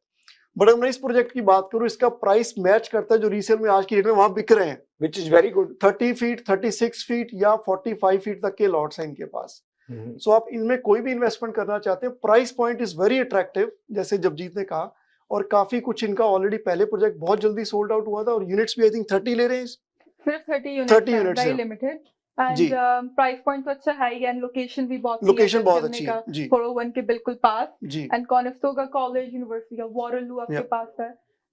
Speaker 1: बट अगर मैं इस प्रोजेक्ट की बात करूं, इसका प्राइस मैच करता है जो रीसेल में आज की डेट में वहां बिक रहे हैं,
Speaker 2: which is very good.
Speaker 1: 30 feet 36 feet या 45 फीट तक के लॉट्स हैं इनके पास। सो आप इनमें कोई भी इन्वेस्टमेंट करना चाहते हैं, price point is very attractive, जैसे जगजीत ने कहा। और काफी कुछ इनका ऑलरेडी पहले प्रोजेक्ट बहुत जल्दी सोल्ड आउट हुआ था, और यूनिट्स भी आई थिंक 30 ले रहे हैं,
Speaker 13: सिर्फ 30 यूनिट्स वेरी लिमिटेड।
Speaker 1: जी।
Speaker 13: एंड प्राइस पॉइंट तो अच्छा है, एंड लोकेशन भी बहुत
Speaker 1: लोकेशन बहुत अच्छी है जी।
Speaker 13: 401 के बिल्कुल पास
Speaker 1: जी।
Speaker 13: एंड कॉनेस्टोगा कॉलेज यूनिवर्सिटी का वॉटरलू आपके पास है,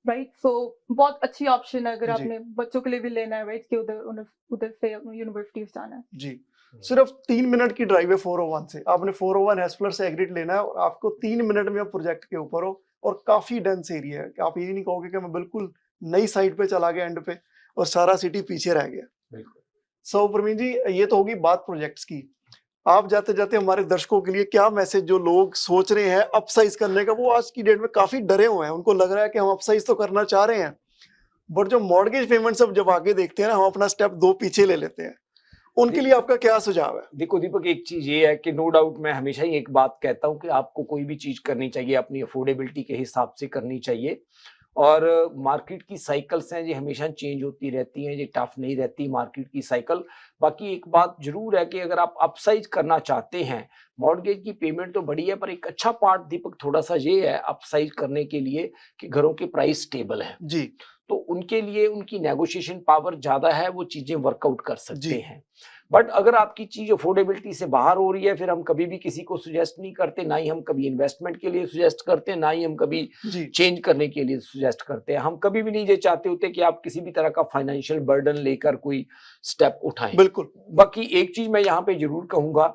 Speaker 13: राइट। सो बहुत अच्छी ऑप्शन है अगर आपने बच्चों के लिए भी लेना है, राइट, कि उधर से यूनिवर्सिटी जाना है जी।
Speaker 1: सिर्फ 3 मिनट की ड्राइव है 401 से। आपने 401 हेस्पलर से एग्जिट लेना है और आपको 3 मिनट में प्रोजेक्ट के ऊपर हो, और काफी डेंस एरिया है कि आप ये नहीं कहोगे कि मैं बिल्कुल नई साइड पे चला गया एंड पे और सारा सिटी पीछे रह गया।
Speaker 2: बिल्कुल।
Speaker 1: सो प्रवीण जी, ये तो होगी बात प्रोजेक्ट्स की। आप जाते जाते हमारे दर्शकों के लिए क्या मैसेज, जो लोग सोच रहे हैं अपसाइज करने का, वो आज की डेट में काफी डरे हुए हैं, उनको लग रहा है कि हम अपसाइज तो करना चाह रहे हैं, बट जो मॉर्गेज पेमेंट सब जब आगे देखते हैं ना, हम अपना स्टेप 2 पीछे ले लेते हैं, उनके लिए आपका क्या सुझाव है?
Speaker 2: देखो दीपक, एक चीज ये है कि नो डाउट मैं हमेशा ही एक बात कहता हूं कि आपको कोई भी चीज करनी चाहिए अपनी अफोर्डेबिलिटी के हिसाब से करनी चाहिए, और मार्केट की साइकिल्स हैं ये हमेशा चेंज होती रहती हैं, ये टफ नहीं रहती मार्केट की साइकिल। बाकी एक बात जरूर है कि अगर आप अपसाइज करना चाहते हैं, मॉर्गेज की पेमेंट तो बड़ी है, पर एक अच्छा पार्ट दीपक थोड़ा सा ये है अपसाइज करने के लिए कि घरों के प्राइस स्टेबल है
Speaker 1: जी,
Speaker 2: तो उनके लिए उनकी नेगोशिएशन पावर ज्यादा है, वो चीजें वर्कआउट कर सकते हैं। बट अगर आपकी चीज अफोर्डेबिलिटी से बाहर हो रही है, फिर हम कभी भी किसी को सुजेस्ट नहीं करते, ना ही हम कभी इन्वेस्टमेंट के लिए सुजेस्ट करते हैं, ना ही हम कभी चेंज करने के लिए सुजेस्ट करते हैं। हम कभी भी नहीं ये चाहते होते कि आप किसी भी तरह का फाइनेंशियल बर्डन लेकर कोई स्टेप उठाएं।
Speaker 1: बिल्कुल।
Speaker 2: बाकी एक चीज मैं यहाँ पे जरूर कहूंगा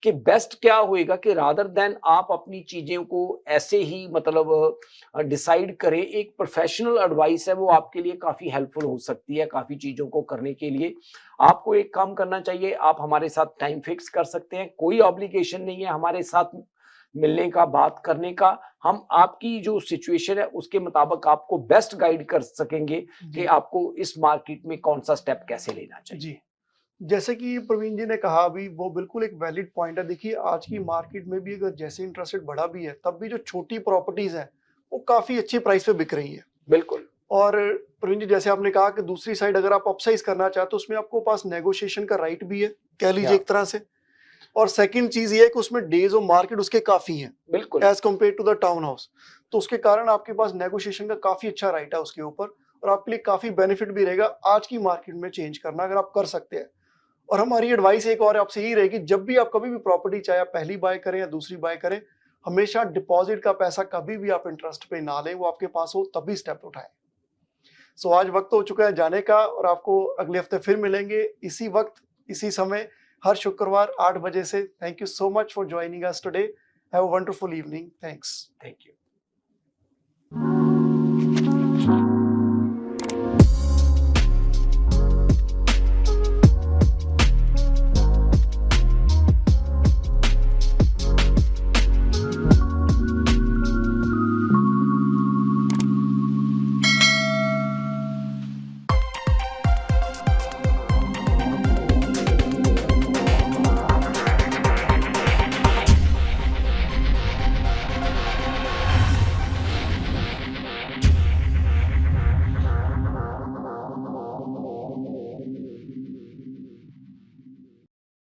Speaker 2: कि बेस्ट क्या होएगा कि रादर देन आप अपनी चीजें को ऐसे ही मतलब डिसाइड करें, एक प्रोफेशनल एडवाइस है वो आपके लिए काफी हेल्पफुल हो सकती है काफी चीजों को करने के लिए। आपको एक काम करना चाहिए, आप हमारे साथ टाइम फिक्स कर सकते हैं, कोई ऑब्लिगेशन नहीं है हमारे साथ मिलने का, बात करने का। हम आपकी जो सिचुएशन है उसके मुताबिक आपको बेस्ट गाइड कर सकेंगे कि आपको इस मार्केट में कौन सा स्टेप कैसे लेना चाहिए।
Speaker 1: जी, जैसे कि प्रवीण जी ने कहा अभी, वो बिल्कुल एक वैलिड पॉइंट है। देखिए आज की मार्केट में भी अगर जैसे इंटरेस्ट रेट बढ़ा भी है, तब भी जो छोटी प्रॉपर्टीज हैं वो काफी अच्छी प्राइस पे बिक रही है।
Speaker 2: बिल्कुल।
Speaker 1: और प्रवीण जी जैसे आपने कहा कि दूसरी साइड अगर आप अपसाइज करना चाहते तो उसमें आपको पास नेगोशिएशन का राइट भी है, कह लीजिए एक तरह से। और सेकंड चीज ये है कि उसमें डेज ऑफ मार्केट उसके काफी हैं
Speaker 2: बिल्कुल
Speaker 1: as compare to the town house, तो उसके कारण आपके पास नेगोशिएशन का काफी अच्छा राइट है उसके ऊपर, और आपके लिए काफी बेनिफिट भी रहेगा आज की मार्केट में चेंज करना अगर आप कर सकते हैं। और हमारी एडवाइस एक और आपसे यही रहेगी, जब भी आप कभी भी प्रॉपर्टी चाहे आप पहली बाय करें या दूसरी बाय करें, हमेशा डिपॉजिट का पैसा कभी भी आप इंटरेस्ट पे ना लें, वो आपके पास हो तभी स्टेप उठाएं। सो आज वक्त हो चुका है जाने का, और आपको अगले हफ्ते फिर मिलेंगे इसी वक्त इसी समय हर शुक्रवार 8 बजे से। Thank you so much for joining us today. Have a wonderful evening. Thanks.
Speaker 2: Thank you.